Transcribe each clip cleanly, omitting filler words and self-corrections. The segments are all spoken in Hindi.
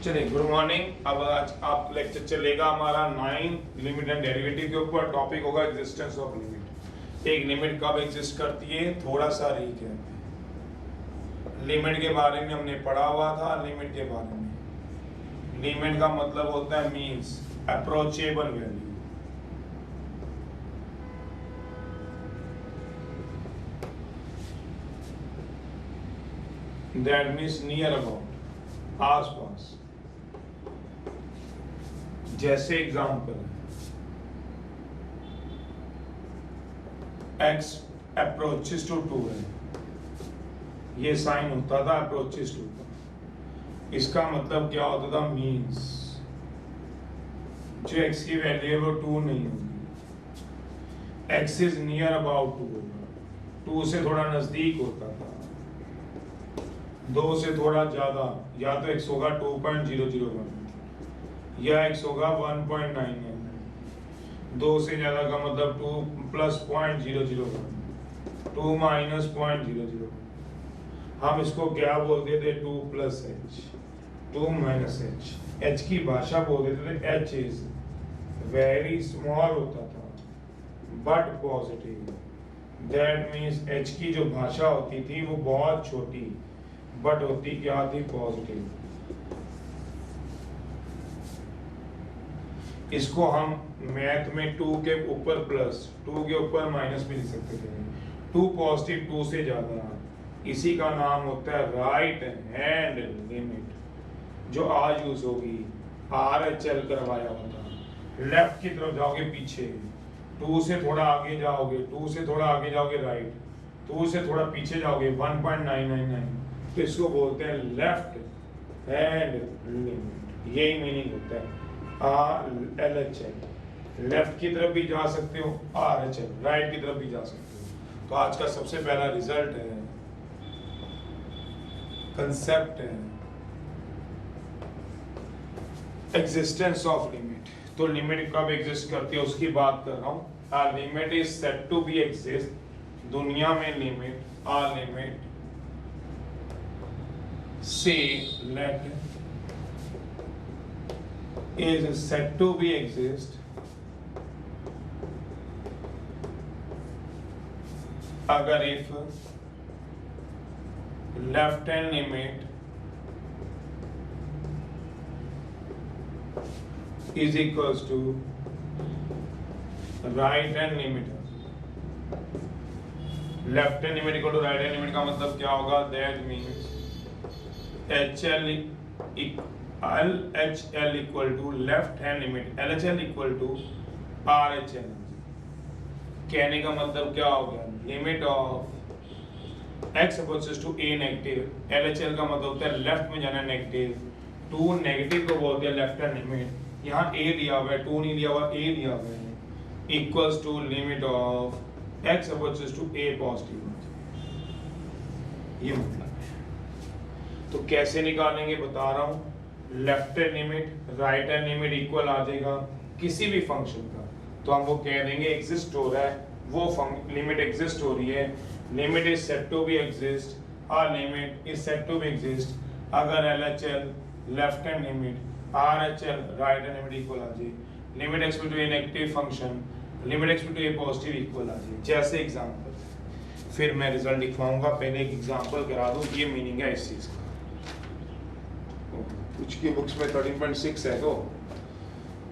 चलिए गुड मॉर्निंग। अब आज आप लेक्चर चलेगा हमारा 9 लिमिट एंड डेरिवेटिव के ऊपर। टॉपिक होगा एग्जिस्टेंस ऑफ लिमिट। एक लिमिट कब एग्जिस्ट करती है, थोड़ा सा रिकैप है। लिमिट के बारे में हमने पढ़ा हुआ था। लिमिट के बारे में, लिमिट का मतलब होता है means approachable value. That means near about, आस पास। जैसे एग्जाम्पल, x अप्रोचेस टू 2 है, ये साइन होता था अप्रोचेस टू का। इसका मतलब क्या होता था, मींस जो x की वैल्यू है वो 2 नहीं होगी, x इज नियर अबाउट 2 होगा। 2 से थोड़ा नजदीक होता था, 2 से थोड़ा ज्यादा, या तो x होगा 2.001 या x होगा 1.99। 2 से ज्यादा का मतलब 2 प्लस 0.001, 2 माइनस 0.001। हम इसको क्या बोलते थे, 2 plus H, 2 minus H. H की भाषा बोल देते थे, एच इज वेरी स्मॉल होता था but positive. That means H की जो भाषा होती थी वो बहुत छोटी, बट होती क्या थी, पॉजिटिव। इसको हम मैथ में 2 के ऊपर प्लस, 2 के ऊपर माइनस भी लिख सकते थे। 2 पॉजिटिव, 2 से ज्यादा, इसी का नाम होता है राइट हैंड लिमिट, जो आज यूज होगी। RHL करवाया होता। लेफ्ट की तरफ जाओगे पीछे, 2 से थोड़ा आगे जाओगे, 2 से थोड़ा आगे जाओगे राइट, 2 से थोड़ा पीछे जाओगे 1.999, तो इसको बोलते हैं लेफ्ट हैंड लिमिट। यही मीनिंग होता है LHL। लेफ्ट की तरफ भी जा सकते हो, RHL राइट की तरफ भी जा सकते हो। तो आज का सबसे पहला रिजल्ट है, कंसेप्ट है एग्जिस्टेंस ऑफ लिमिट। तो लिमिट कब एग्जिस्ट करती है उसकी बात कर रहा हूं। Limit is said to be exist. दुनिया में लिमिट से let is said to be exist अगर if left hand limit is equals to right hand limit। Left hand limit equal to right hand limit का मतलब क्या होगा, that means LHL equal to left hand limit, LHL equal to RHL। कहने का मतलब क्या हो गया, limit of x opposite to a negative. LHL का मतलब होता है लेफ्ट में जाना नेगेटिव, 2 नेगेटिव को बोलते हैं लेफ्ट हैंड लिमिट। यहाँ a दिया हुआ है, 2 नहीं दिया हुआ, a दिया हुआ है, equals to limit of x opposite to a positive. ये मतलब है। तो कैसे निकालेंगे बता रहा हूँ। Left hand limit right hand limit equal आ जाएगा किसी भी फंक्शन का, तो हम वो कह देंगे एग्जिस्ट हो रहा है, वो लिमिट एग्जिस्ट हो रही है। Limit is said to be exist, limit is said to be exist अगर LHL left hand limit, RHL right hand limit equal आ जाए। Limit x to a negative function, limit x to a positive equal आ जाए। जैसे एग्जांपल, फिर मैं रिजल्ट लिखवाऊंगा, पहले एक एग्जांपल करा दूं। ये मीनिंग है इस चीज का। कुछ की बुक्स में 13.6 है, तो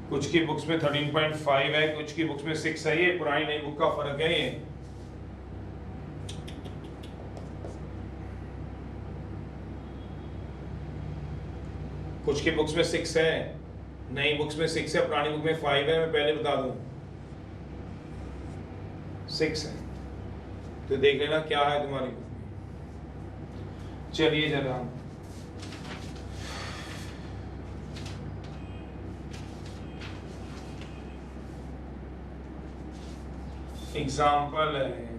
कुछ की बुक्स में 13.5 है, कुछ की बुक्स में 6 है। ये पुरानी नई बुक का फर्क है। ये कुछ की बुक्स में 6 है, नई बुक्स में 6 है, पुरानी बुक में 5 है। मैं पहले बता दूं 6 है, तो देख लेना क्या है तुम्हारी बुक में। चलिए जरा एग्जाम्पल है,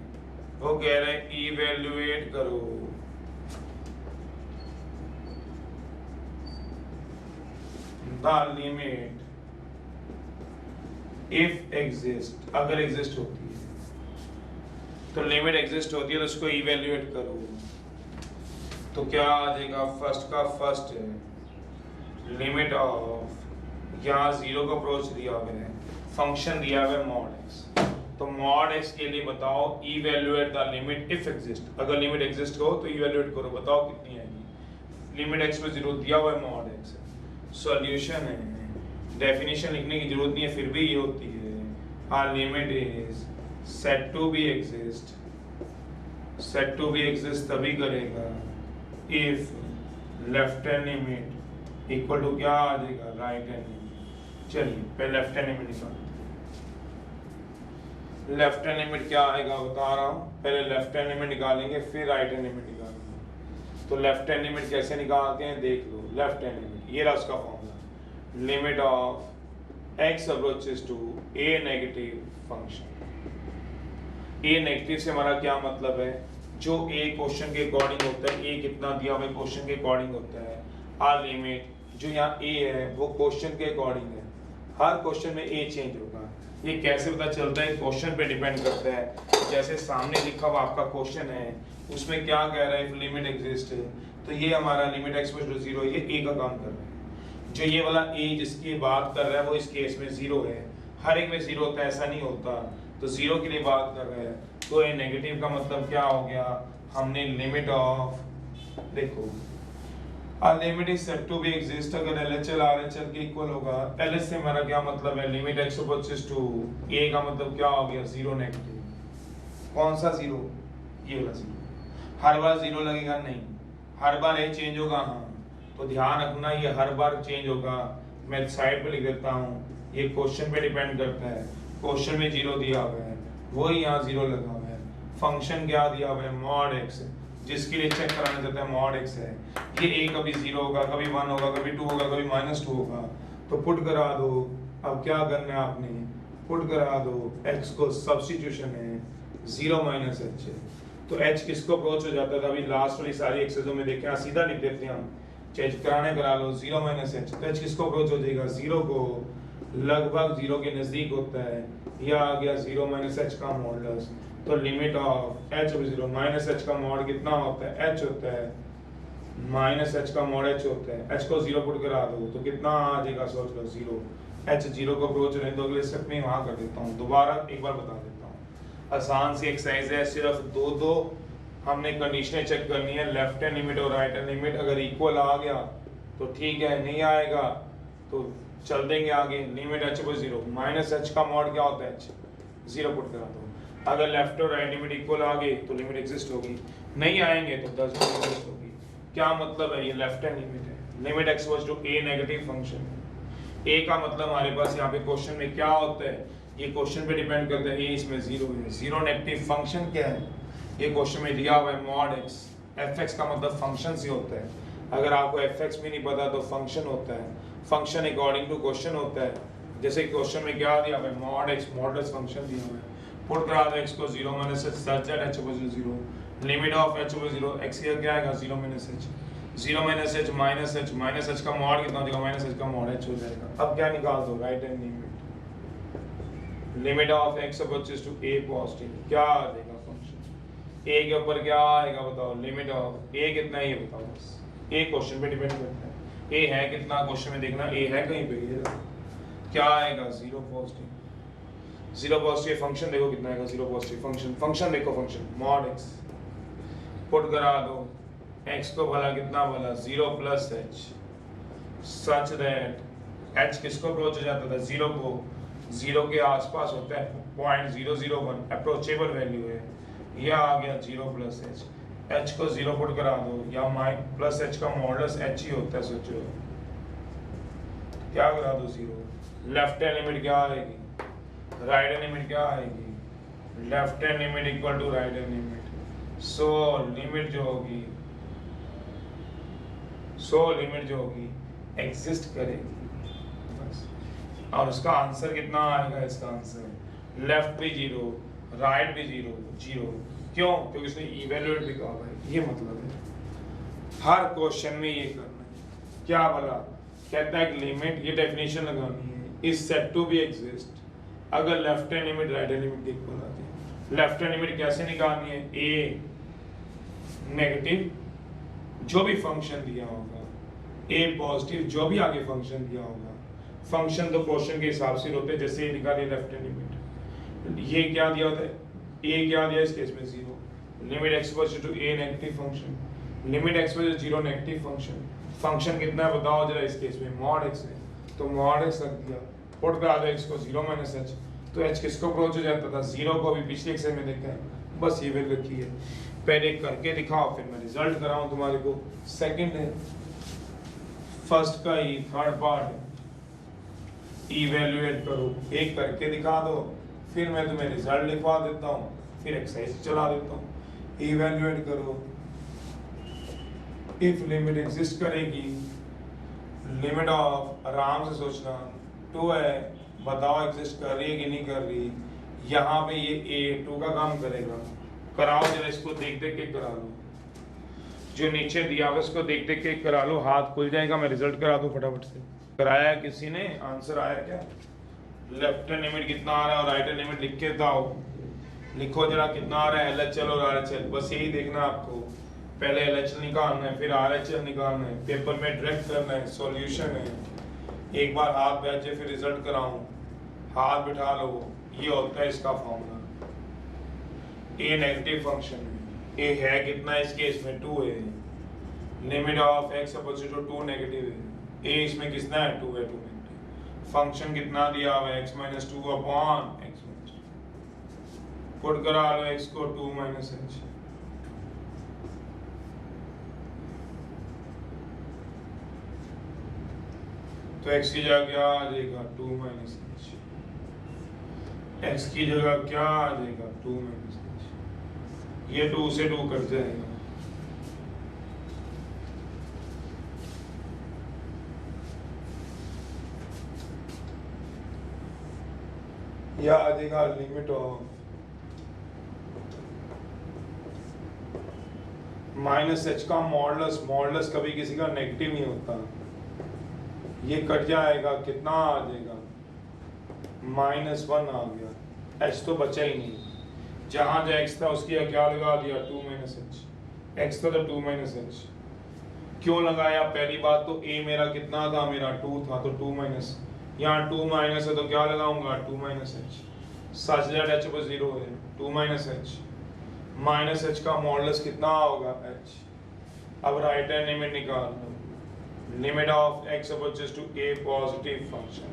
वो कह रहे हैं इवेल्युएट करो द लिमिट इफ एग्जिस्ट। अगर एग्जिस्ट होती है तो लिमिट एग्जिस्ट होती है तो उसको इवेल्युएट करो। तो क्या आ जाएगा, फर्स्ट का फर्स्ट है, लिमिट ऑफ, यहाँ जीरो का अप्रोच दिया हुआ है, फंक्शन दिया हुआ है मॉड एक्स, तो मॉड एक्स के लिए बताओ evaluate the limit if exist, अगर लिमिट एग्जिस्ट हो तो इवैल्यूएट करो, बताओ कितनी आएगी। लिमिट एक्स पे जीरो दिया हुआ है, मॉड एक्स सॉल्यूशन है, डेफिनेशन लिखने की जरूरत नहीं है, फिर भी ये होती है, आर limit is set to be exist, said to be exist तभी करेगा if left hand limit equal to क्या आ जाएगा, राइट हैंड लिमिट। चलिए पहले लेफ्ट हैंड लिमिट निकालते हैं। लेफ्ट हैंड लिमिट क्या आएगा बता रहा हूँ, पहले लेफ्ट हैंड लिमिट निकालेंगे फिर राइट हैंड लिमिट निकालेंगे। तो लेफ्ट हैंड लिमिट कैसे निकालते हैं देख लो, लेफ्ट हैंड लिमिट ये रहा उसका formula, limit of x approaches to a negative function. A negative से हमारा क्या मतलब है, जो ए क्वेश्चन के अकॉर्डिंग होता है, ए कितना दिया हुआ क्वेश्चन के अकॉर्डिंग होता है, आर लिमिट जो यहाँ ए है वो क्वेश्चन के अकॉर्डिंग है, हर क्वेश्चन में ए चेंज होगा। ये कैसे पता चलता है, क्वेश्चन पे डिपेंड करता है। जैसे सामने लिखा हुआ आपका क्वेश्चन है उसमें क्या कह रहा है, इफ लिमिट एग्जिस्ट है, तो ये हमारा लिमिट एक्स टू जीरो, ये ए का काम कर रहा है। जो ये वाला ए जिसकी बात कर रहा है वो इस केस में जीरो है, हर एक में जीरो होता है ऐसा नहीं होता, तो जीरो के लिए बात कर रहा है, तो ये नेगेटिव का मतलब क्या हो गया, हमने लिमिट ऑफ, देखो limit is set to be exist, अगर LHL RHL के इक्वल होगा, LH से हमारा क्या मतलब है, limit x approaches to a का मतलब क्या हो गया, जीरो नेगेटिव। कौन सा जीरो, ये वाला जीरो। हर बार जीरो लगेगा नहीं, हर बार ए चेंज होगा, हाँ तो ध्यान रखना ये हर बार चेंज होगा। मैं साइड पे लिख देता हूँ, ये क्वेश्चन पे डिपेंड करता है, क्वेश्चन में जीरो दिया हुआ है वही यहाँ जीरो लगा हुआ है, फंक्शन क्या दिया हुआ है, मॉड एक्स, जिसके लिए चेक कराना चाहता है मॉड एक्स है, ये ए कभी जीरो होगा, कभी वन होगा, कभी टू होगा, कभी -2 होगा, तो पुट करा दो। अब क्या करना है आपने, पुट करा दो, एक्स को सब्स्टिट्यूशन है, 0 - h है, तो h किसको अप्रोच हो जाता था, अभी लास्ट वाली सारी एक्सरसाइजों में देखें, सीधा लिख देते हैं हम, चेक कराने करा लो 0 - h, तो h किसको अप्रोच हो जाएगा, 0 को, लगभग 0 के नजदीक होता है, यह आ गया 0 - h का मॉडुलस, तो limit of h over 0 -h का मॉड कितना होता है, h होता है, -h का मॉड h होता है, h को 0 पुट करा दो तो कितना आ जाएगा, सोच लो 0, h 0 को अप्रोच रहने दो, अगले स्टेप में वहाँ कर देता हूँ, दोबारा एक बार बता देता हूँ, आसान सी एक्सरसाइज है, सिर्फ दो हमने कंडीशनें चेक करनी है, लेफ्ट हैंड लिमिट और राइट हैंड लिमिट, अगर इक्वल आ गया तो ठीक है, नहीं आएगा तो चल देंगे आगे, लिमिट h over 0 -h का मॉड क्या होता है, h 0 पुट करा दो, अगर लेफ्ट और राइट लिमिट इक्वल आ गई तो लिमिट एग्जिस्ट होगी, नहीं आएंगे तो 10 एग्जिस्ट होगी। क्या मतलब है, ये लेफ्ट हैंड लिमिट है, limit x was to a negative function, a का मतलब हमारे पास यहाँ पे क्वेश्चन में क्या होता है, ये क्वेश्चन पे डिपेंड करता है, ए इसमें 0 है, 0 नेगेटिव फंक्शन क्या है, ये क्वेश्चन में दिया हुआ है मॉड एक्स, एफ एक्स का मतलब फंक्शन से होता है, अगर आपको एफ एक्स भी नहीं पता तो फंक्शन होता है, फंक्शन अकॉर्डिंग टू क्वेश्चन होता है, जैसे क्वेश्चन में क्या दिया हुआ है, मॉड एक्स मॉडुलस फंक्शन दिया हुआ है, पुट करा दो x को 0 - h such that h over 0, limit of h over 0, x का क्या आएगा 0 - h, 0 - h -h का मॉड कितना हो जाएगा, -h का मॉड h हो जाएगा। अब क्या निकाल दो, right hand limit, limit of x approaches to a positive, क्या आ जाएगा फंक्शन, a के ऊपर क्या आएगा बताओ, लिमिट ऑफ a कितना है ये बताओ, बस a क्वेश्चन पे डिपेंड करता है, a है कितना क्वेश्चन में देखना, a है कहीं पे, ये क्या आएगा 0 पॉजिटिव, 0 पॉजिटिव फंक्शन देखो कितना आएगा, 0 पॉजिटिव फंक्शन देखो, फंक्शन मॉड x पुट करा दो, x को भला कितना भला 0 + h सच दैट h किसको अप्रोच हो जाता था, 0 को, 0 के आसपास होता है 0.001 अप्रोचेबल वैल्यू है, यह आ गया 0 + h, h को 0 पुट करा दो, या +h का मॉडुलस h ही होता है, सोचो क्या करा दो 0, लेफ्ट हैंड लिमिट क्या आएगी, राइट हैंड लिमिट क्या आएगी, left hand limit equal to right hand limit, so limit जो होगी एग्जिस्ट करेगी बस, और उसका आंसर कितना आएगा, इसका आंसर लेफ्ट भी 0 राइट भी 0, क्यों, क्योंकि उसने इवैल्यूएट भी कहा है, ये मतलब है हर क्वेश्चन में ये करना है, क्या बोला, कहता है लिमिट, ये डेफिनेशन लगानी है, is set to be exist, अगर left hand limit right hand limit equal आती है, लेफ्ट हैंड लिमिट कैसे निकालनी है, ए नेगेटिव जो भी फंक्शन दिया होगा ए पॉजिटिव जो भी आगे फंक्शन दिया होगा, फंक्शन तो क्वेश्चन के हिसाब से होते हैं, जैसे ये निकालिए लेफ्ट हैंड लिमिट, ये क्या दिया होता है, ए क्या दिया इस केस में 0, limit x equals to a negative function, limit x equals to 0 negative function, function कितना है बताओ जरा इस केस में, मॉड एक्स है, तो मॉड एक्स रख दिया, पुट करा दो एक्स को 0 माइनस एच, तो एच किसको अप्रोच हो जाता था 0 को, अभी पिछले एक्सरसाइज में देखा है, बस ये वैल्यू रखी है, पहले करके दिखाओ फिर मैं रिजल्ट कराऊं तुम्हारे को, सेकंड है, फर्स्ट का ही थर्ड पार्ट इवैल्यूएट करो, एक करके दिखा दो, फिर मैं तुम्हें रिजल्ट लिखवा देता हूँ, फिर एक्सरसाइज चला देता हूँ, इवैल्यूएट करो, इफ लिमिट एग्जिस्ट करेगी, लिमिट ऑफ आराम से सोचना 2 है, बताओ एग्जिस्ट कर रही है कि नहीं कर रही, यहाँ पे ये ए 2 का काम करेगा, कराओ जरा इसको देख देख के करा लो, जो नीचे दिया हुआ उसको देख देख के करा लो, हाथ खुल जाएगा, मैं रिजल्ट करा दूं फटाफट से, कराया किसी ने, आंसर आया क्या, लेफ्ट हैंड लिमिट कितना आ रहा है और राइट हैंड लिमिट लिख के बताओ, लिखो जरा कितना आ रहा है LHL और RHL, बस यही देखना आपको, पहले LHL निकालना है फिर RHL निकालना है, पेपर में डायरेक्ट करना है, सॉल्यूशन है, एक बार हाथ बैठ जाए फिर रिजल्ट कराऊं, हाथ बिठा लो, ये होता है इसका फॉर्मूला, ए नेगेटिव फंक्शन है, ए है कितना इस केस में 2 है, limit of x opposite to 2 negative है, ए इसमें कितना है 2 है, 2 नेगेटिव, फंक्शन कितना दिया हुआ है x minus 2 upon x minus 2, put करा लो x को 2 माइनस h, तो x की जगह क्या आ जाएगा 2 माइनस h, x की जगह क्या आ जाएगा 2 माइनस h, ये 2 से 2 कट जाएगा, या आ जाएगा लिमिट ऑफ माइनस h का मॉडुलस, मॉडुलस कभी किसी का नेगेटिव नहीं होता, ये कट जाएगा, कितना आ जाएगा -1 आ गया, h तो बचा ही नहीं, जहां जो x था उसकी क्या लगा दिया 2 माइनस h, x था तो 2 माइनस h, क्यों लगाया, पहली बात तो a मेरा कितना था, मेरा 2 था तो 2 माइनस, यहाँ 2 माइनस है तो क्या लगाऊंगा 2 minus h, such that h को 0 है, 2 माइनस h, माइनस h का मॉडुलस कितना होगा h, अब राइट हैंड लिमिट निकाल लो, limit of x opposite to a positive function,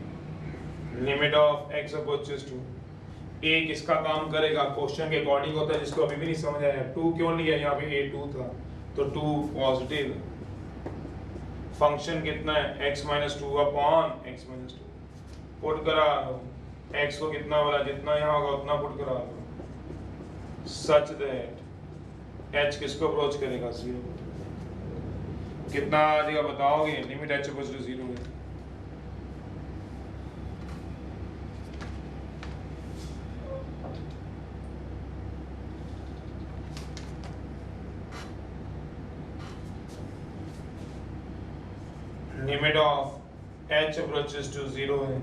limit of x opposite to a किसका काम करेगा, क्वेश्चन के अकॉर्डिंग होता है, जिसको अभी भी नहीं समझ आया 2 क्यों लिया, यहाँ पे a 2 था तो 2 पॉजिटिव, फंक्शन कितना है x minus 2 upon x minus 2, put करा लो, x को कितना वाला जितना यहाँ होगा उतना पुट करा लो, सच दैट h किसको अप्रोच करेगा 0, कितना आ जाएगा बताओगे, लिमिट h अप्रोच टू 0 है, limit of h approaches to 0 है,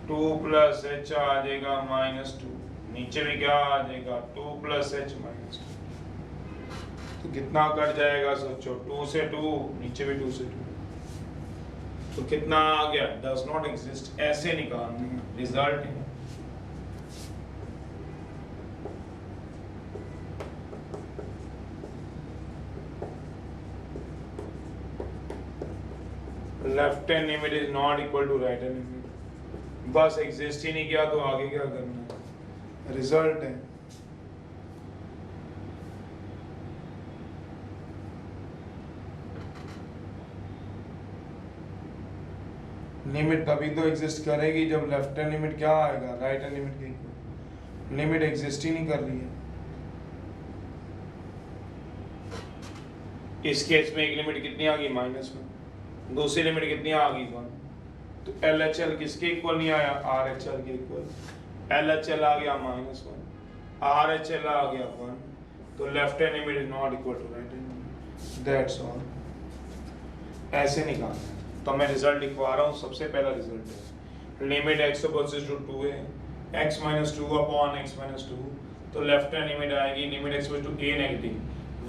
2 प्लस h आ जाएगा -2, नीचे भी क्या आ जाएगा 2 प्लस h माइनस 2, तो कितना कट जाएगा सोचो, 2 से 2, नीचे भी 2 से 2, तो कितना आ गया, डज नॉट एग्जिस्ट, ऐसे निकालना है, रिजल्ट है left hand limit is not equal to right hand limit, बस एग्जिस्ट ही नहीं किया तो आगे क्या करना है, रिजल्ट है लिमिट तभी तो एग्जिस्ट करेगी जब लेफ्ट हैंड लिमिट क्या आएगा राइट हैंड लिमिट के इक्वल, लिमिट एग्जिस्ट ही नहीं कर रही है, इस केस में एक लिमिट कितनी आ गई -1, दूसरी लिमिट कितनी आ गई 1, तो LHL किसके इक्वल नहीं आया, RHL के इक्वल, LHL आ गया -1, RHL आ गया 1, तो left hand limit is not equal to right hand limit, that's all, ऐसे निकालना है, तो मैं रिजल्ट लिखवा रहा हूँ, सबसे पहला रिजल्ट है लिमिट x अपोजिट टू 2 है, x minus 2 upon x minus 2, तो लेफ्ट हैंड लिमिट आएगी limit x opposite to a negative,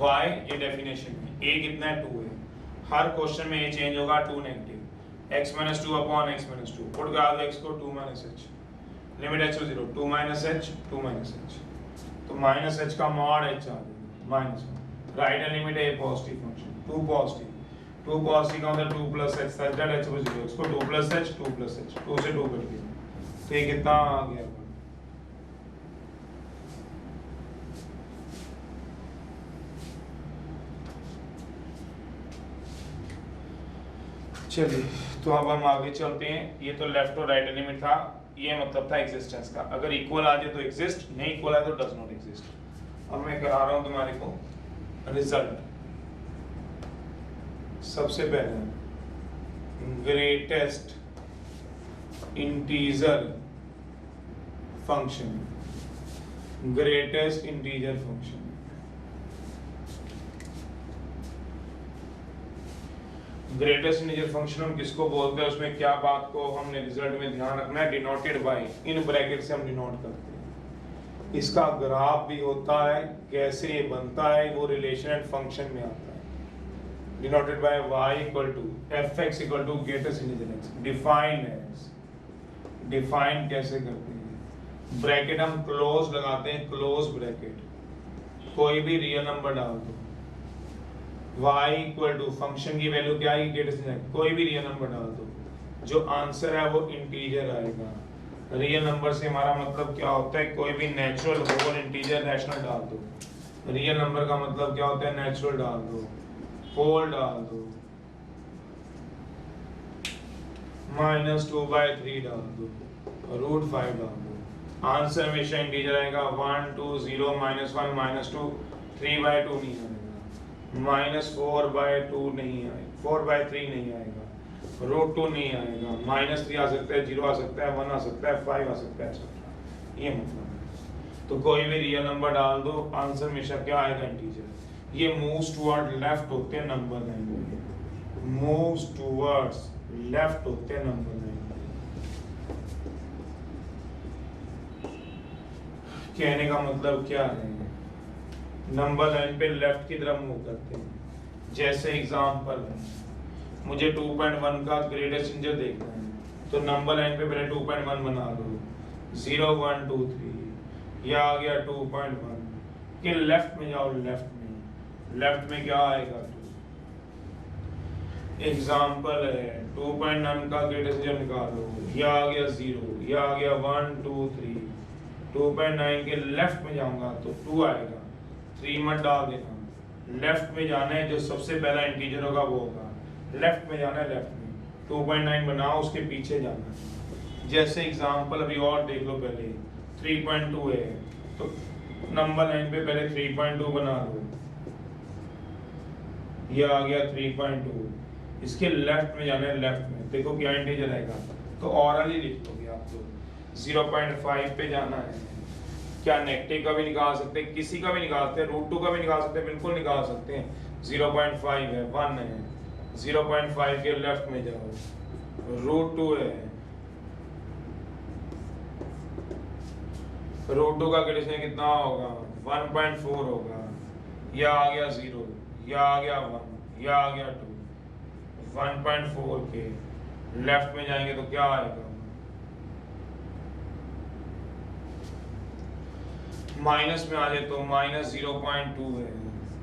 y ये डेफिनेशन में ए कितना है 2 है, हर क्वेश्चन में ए चेंज होगा 2 negative x minus 2 upon x minus 2 put करा दो x को 2 minus h limit h to 0 2 minus h 2 minus h तो माइनस h का मॉड h आ जाएगा माइनस राइट हैंड लिमिट है पॉजिटिव फंक्शन 2 पॉजिटिव का मतलब 2 plus h such that h was 0 इसको 2 प्लस h 2 से 2 कट गया तो ये कितना आ गया। चलिए तो अब हम आगे चलते हैं। ये तो लेफ्ट और राइट लिमिट था, ये मतलब था एग्जिस्टेंस का। अगर इक्वल आ जाए तो एग्जिस्ट, नहीं इक्वल आए तो डज नॉट एग्जिस्ट। अब मैं करा रहा हूं तुम्हारे को रिजल्ट। सबसे पहले greatest integer function, greatest integer function greatest integer function हम किसको बोलते हैं, उसमें क्या बात को हमने रिजल्ट में ध्यान रखना है, डिनोटेड बाय, इन ब्रैकेट से हम डिनोट करते हैं। इसका ग्राफ भी होता है, कैसे ये बनता है वो रिलेशन एंड फंक्शन में आता है। Denoted by y equal to fx equal to greatest integer x, defined as, define कैसे करते हैं, ब्रैकेट हम क्लोज लगाते हैं, क्लोज ब्रैकेट, कोई भी रियल नंबर डाल दो, y इक्वल टू फंक्शन की वैल्यू क्या आएगी ग्रेटेस्ट इंटीजर, कोई भी रियल नंबर डाल दो, जो आंसर है वो इंटीजर आएगा। रियल नंबर से हमारा मतलब क्या होता है, कोई भी नेचुरल होल इंटीजर रैशनल डाल दो। रियल नंबर का मतलब क्या होता है, नेचुरल डाल दो, होल डाल दो, -2/3 डाल दो, √5 डाल दो, आंसर हमेशा इंटीजर आएगा। 1 2 0 -1 -2 3/2 नहीं आएगा, -4/2 नहीं आएगा, 4/3 नहीं आएगा, √2 नहीं आएगा, -3 आ सकता है, 0 आ सकता है, 1 आ सकता है, 5 आ सकता है, ये मतलब है। तो कोई भी रियल नंबर डाल दो, आंसर हमेशा क्या आएगा, इंटीजर। ये मूव्स टुवर्ड लेफ्ट होते हैं number line, moves towards left होते हैं नंबर लाइन। कहने का मतलब क्या है, नंबर लाइन पे लेफ्ट की तरफ मूव करते हैं। जैसे एग्जांपल है, मुझे 2.1 का ग्रेटेस्ट इंटीजर देखना है, तो नंबर लाइन पे पहले 2.1 बना दो, 0 1 2 3, यह आ गया 2.1 के लेफ्ट में जाओ, लेफ्ट में क्या आएगा, 2। एग्जांपल है 2.9 का ग्रेटेस्ट इंटीजर निकालो, यह आ गया 0, यह आ गया 1 2 3, 2.9 के लेफ्ट में जाऊंगा तो 2 आएगा, 3 मत डाल देना, लेफ्ट में जाना है, जो सबसे पहला इंटीजर होगा वो होगा, लेफ्ट में जाना है, लेफ्ट में 2.9 बनाओ, उसके पीछे जाना है। जैसे एग्जांपल अभी और देख लो, पहले 3.2 है तो नंबर लाइन पे पहले 3.2 बना लो, ये आ गया 3.2, इसके लेफ्ट में जाना है, लेफ्ट में देखो क्या इंटीजर आएगा, तो ऑरल ही लिख दोगे आप, तो 0.5 पे जाना है। क्या नेगेटिव का भी निकाल सकते हैं, किसी का भी निकाल सकते हैं, √2 का भी निकाल सकते हैं, बिल्कुल निकाल सकते हैं। 0.5 है, 1 है, 0.5 के लेफ्ट में जाओ, √2 है, √2 का ग्रेडेशन कितना होगा, 1.4 होगा, यह आ गया 0, यह आ गया 1, यह आ गया 2, 1.4 के लेफ्ट में जाएंगे तो क्या आएगा, माइनस में आ जाए तो -0.2 है,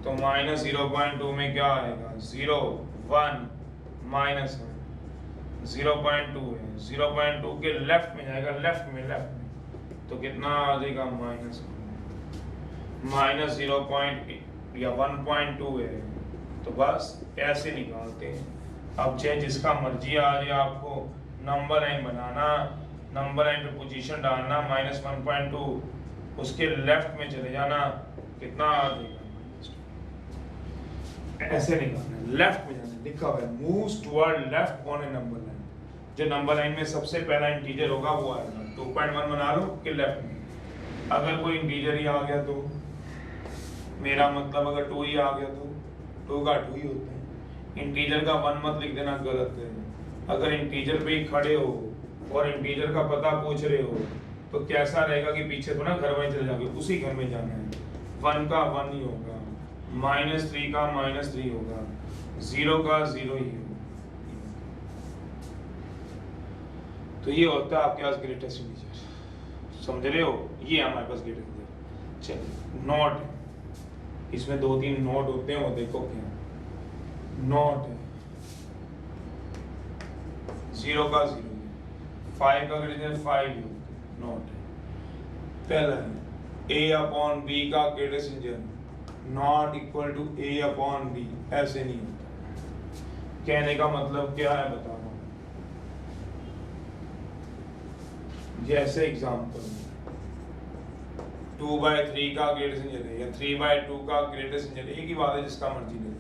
तो -0.2 में क्या आएगा, 0 1 -1, 0.2 है, 0.2 के लेफ्ट में जाएगा, लेफ्ट में तो कितना आ जाएगा, -0 या 1.2 है, तो बस ऐसे निकालते हैं। अब चाहे जिसका मर्जी आ रही है आपको नंबर लाइन बनाना, नंबर लाइन पे पोजीशन डालना, -1.2 उसके लेफ्ट में चले जाना, कितना आ जाएगा, ऐसे निकालना, लेफ्ट में जाना, लिखा हुआ है moves toward left on A number line, जो नंबर लाइन में सबसे पहला इंटीजर होगा वो आएगा। 2.1 बना लो कि लेफ्ट में, अगर कोई इंटीजर ही आ गया तो, मेरा मतलब अगर 2 ही आ गया तो 2 का 2 ही होता है, इंटीजर का 1 मत लिख देना, गलत है। अगर इंटीजर पे ही खड़े हो और इंटीजर का पता पूछ रहे हो तो कैसा रहेगा कि पीछे तो ना घर में चले जाओगे, उसी घर में जाना है, 1 का 1 ही होगा, -3 का -3 होगा, 0 का 0 ही होगा। तो ये होता है आपके पास ग्रेटेस्ट इंटीजर, समझ रहे हो? ये हमारे पास ग्रेटेस्ट इंटीजर। चलिए नॉट है, इसमें 2-3 नॉट होते हैं, वो देखो क्या नॉट है। 0 का 0, 5 का ग्रेटेस्ट 5 ही होता है, नॉट है। पहला है a/b का greatest integer not equal to a/b, ऐसे नहीं होता। कहने का मतलब क्या है बता रहा हूं। जैसे एग्जांपल 2/3 का ग्रेटेस्ट इंटीजर है या 3/2 का ग्रेटेस्ट इंटीजर, एक ही बात है, जिसका मर्जी ले लो।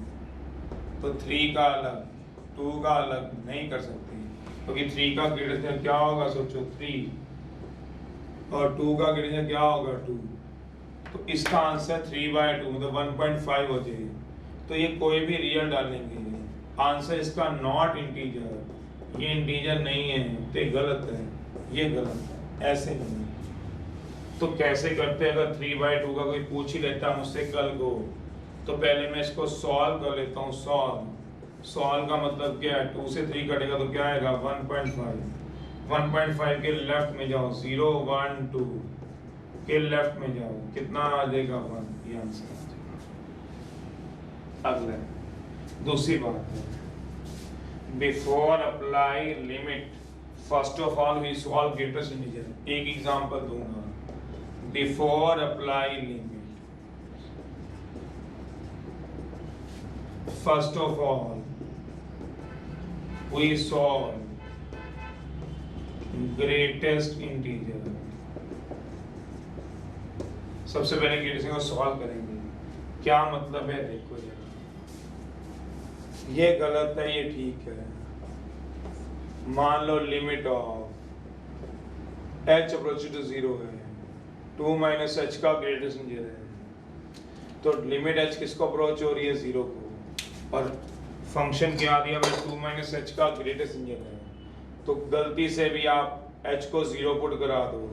तो 3 का अलग 2 का अलग नहीं कर सकते, क्योंकि 3 का ग्रेटेस्ट इंटीजर क्या होगा, सोचो 3, और 2 का ग्रेटेस्ट इंटीजर क्या होगा 2। तो इसका आंसर 3/2 मतलब 1.5 हो जाएगा। तो ये कोई भी रियल डालेंगे, आंसर इसका नॉट इंटीजर, ये इंटीजर नहीं है, तो ये गलत है, ये गलत है, ऐसे नहीं। तो कैसे करते हैं? अगर 3/2 का कोई पूछ ही लेता मुझसे कल को, तो पहले मैं इसको सॉल्व कर लेता हूँ। सॉल्व का मतलब क्या है, 2 से 3 कटेगा तो क्या आएगा 1.5। 1.5 के लेफ्ट में जाओ, 0 1 2 के लेफ्ट में जाओ, कितना आ जाएगा 1, ये आंसर आ जाएगा। अगला दूसरी बात है, before apply limit first of all we solve greatest integer. एक एग्जांपल दूंगा, before apply limit first of all we solve greatest integer. सबसे पहले ग्रेटेस्ट को सॉल्व करेंगे, क्या मतलब है देखो जरा, ये गलत है, ये ठीक है। मान लो limit of h approach to 0 है, 2 माइनस h का ग्रेटेस्ट इंटीजर है, तो लिमिट h किसको अप्रोच हो रही है 0 को, और फंक्शन क्या दिया भाई 2 माइनस h का ग्रेटेस्ट इंटीजर है। तो गलती से भी आप h को 0 पुट करा दो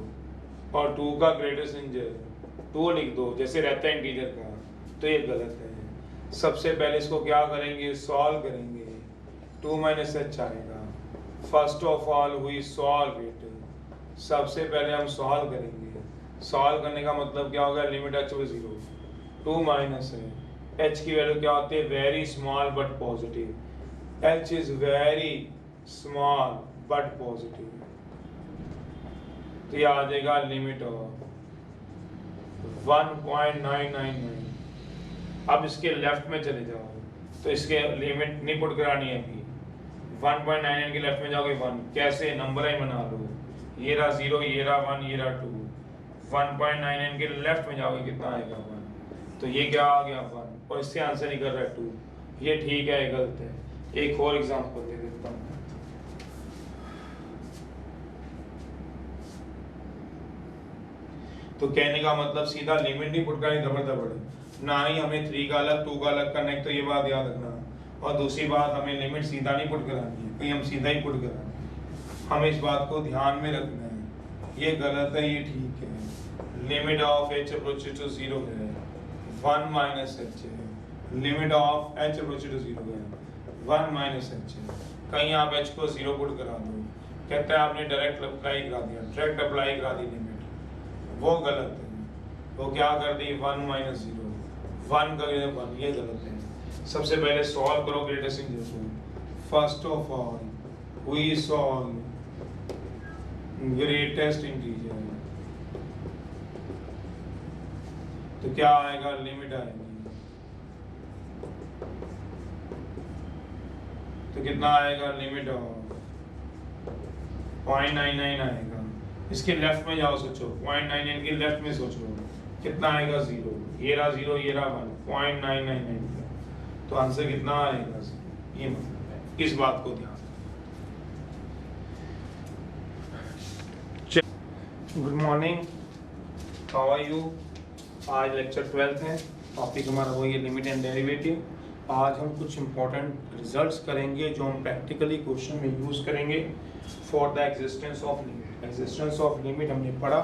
और 2 का ग्रेटेस्ट इंटीजर 2 लिख दो, जैसे रहता है इंटीजर का, तो ये गलत है। सबसे पहले इसको क्या करेंगे, सॉल्व करेंगे, 2 माइनस h आएगा। फर्स्ट ऑफ ऑल हुई सॉल्व इट, सबसे पहले हम सॉल्व करेंगे। सॉल्व करने का मतलब क्या होगा, लिमिट h को 0, 2 माइनस है, h की वैल्यू क्या होती है, very small but positive, h is very small but positive, तो ये आ जाएगा लिमिट ऑफ 1.999। अब इसके लेफ्ट में चले जाओ, तो इसके लिमिट नहीं पुट करानी है अभी, 1.99 के लेफ्ट में जाओगे 1, कैसे नंबर ही बना लो, ये रहा 0, ये रहा 1, ये रहा 2, 1.99 के लेफ्ट में जाओगे कितना आएगा 1, तो ये क्या आ गया 1, और इससे आंसर निकल रहा है 2, ये ठीक है, ये गलत है। एक और एग्जांपल दे देता हूँ, तो कहने का मतलब सीधा लिमिट नहीं पुट करनी दबड़ दबड़, ना ही हमें 3 का अलग 2 का अलग करना है, तो ये बात याद रखना। और दूसरी बात, हमें लिमिट सीधा नहीं पुट करानी है, कहीं हम सीधा ही पुट करानी है, हमें इस बात को ध्यान में रखना है। ये गलत है, ये ठीक है। Limit of h approaches to 0 है 1 माइनस h है, limit of h approaches to 0 है 1 माइनस h है, कहीं आप h को 0 पुट करा दो, कहता है आपने डायरेक्ट अप्लाई करा दिया, डायरेक्ट अप्लाई करा दी लिमिट, वो गलत है। वो क्या कर दी 1 माइनस 0, 1 का 1, ये गलत है। सबसे पहले सॉल्व करो ग्रेटेस्ट इंटीजर को। First of all we solve greatest integer, तो क्या आएगा, लिमिट आएगी, तो कितना आएगा, लिमिट ऑफ 0.99 आएगा। इसके लेफ्ट में जाओ, सोचो 0.99 के लेफ्ट में सोचो, कितना आएगा 0, ये रहा 0, ये रहा 1, 0.999, तो आंसर कितना आएगा, ये मतलब है, इस बात को ध्यान। Good morning, how are you. आज लेक्चर 12th है, टॉपिक हमारा वही है लिमिट एंड डेरिवेटिव। आज हम कुछ इंपॉर्टेंट रिजल्ट्स करेंगे जो हम प्रैक्टिकली क्वेश्चन में यूज करेंगे for the existence of limit. Existence of limit हमने पढ़ा,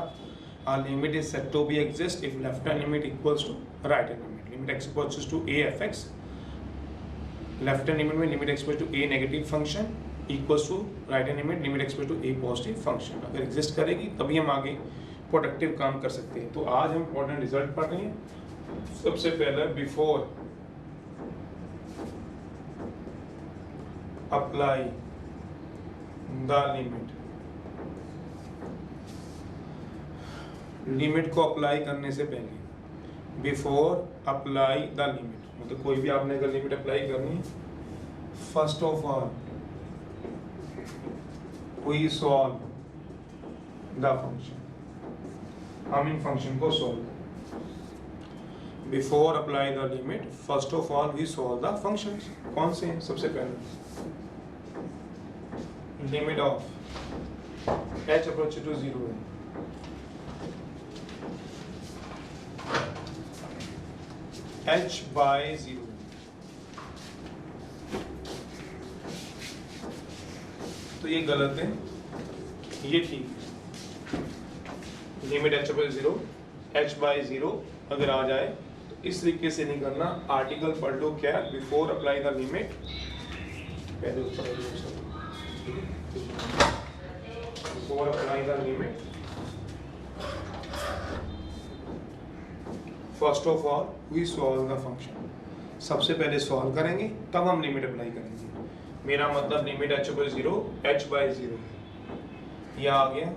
limit is said to be exist if left hand limit equals to right hand limit. Limit x approaches to a f x, left hand limit में limit x approach to a negative function equals to right hand limit limit x approach to a positive function. अगर एग्जिस्ट करेगी तभी हम आगे प्रोडक्टिव काम कर सकते हैं। तो आज हम इंपॉर्टेंट रिजल्ट पढ़ रहे हैं। सबसे पहले before apply the limit, limit को अप्लाई करने से पहले, बिफोर अप्लाई द लिमिट मतलब कोई भी आपने अगर लिमिट अप्लाई करनी है, first of all we solve the function, हम इन फंक्शन को solve. Before apply the limit first of all we solve the functions. कौन से हैं? सबसे पहले limit of h approach to 0 है, h बाय 0, तो ये गलत है, ये ठीक है। Limit h approach 0 h by 0 अगर आ जाए तो इस तरीके से नहीं करना। आर्टिकल पढ़ लो क्या, before apply the limit, before apply the limit first of all we solve the function. सबसे पहले सॉल्व करेंगे तब हम लिमिट अप्लाई करेंगे। मेरा मतलब limit h approach 0 h by 0, ये आ गया।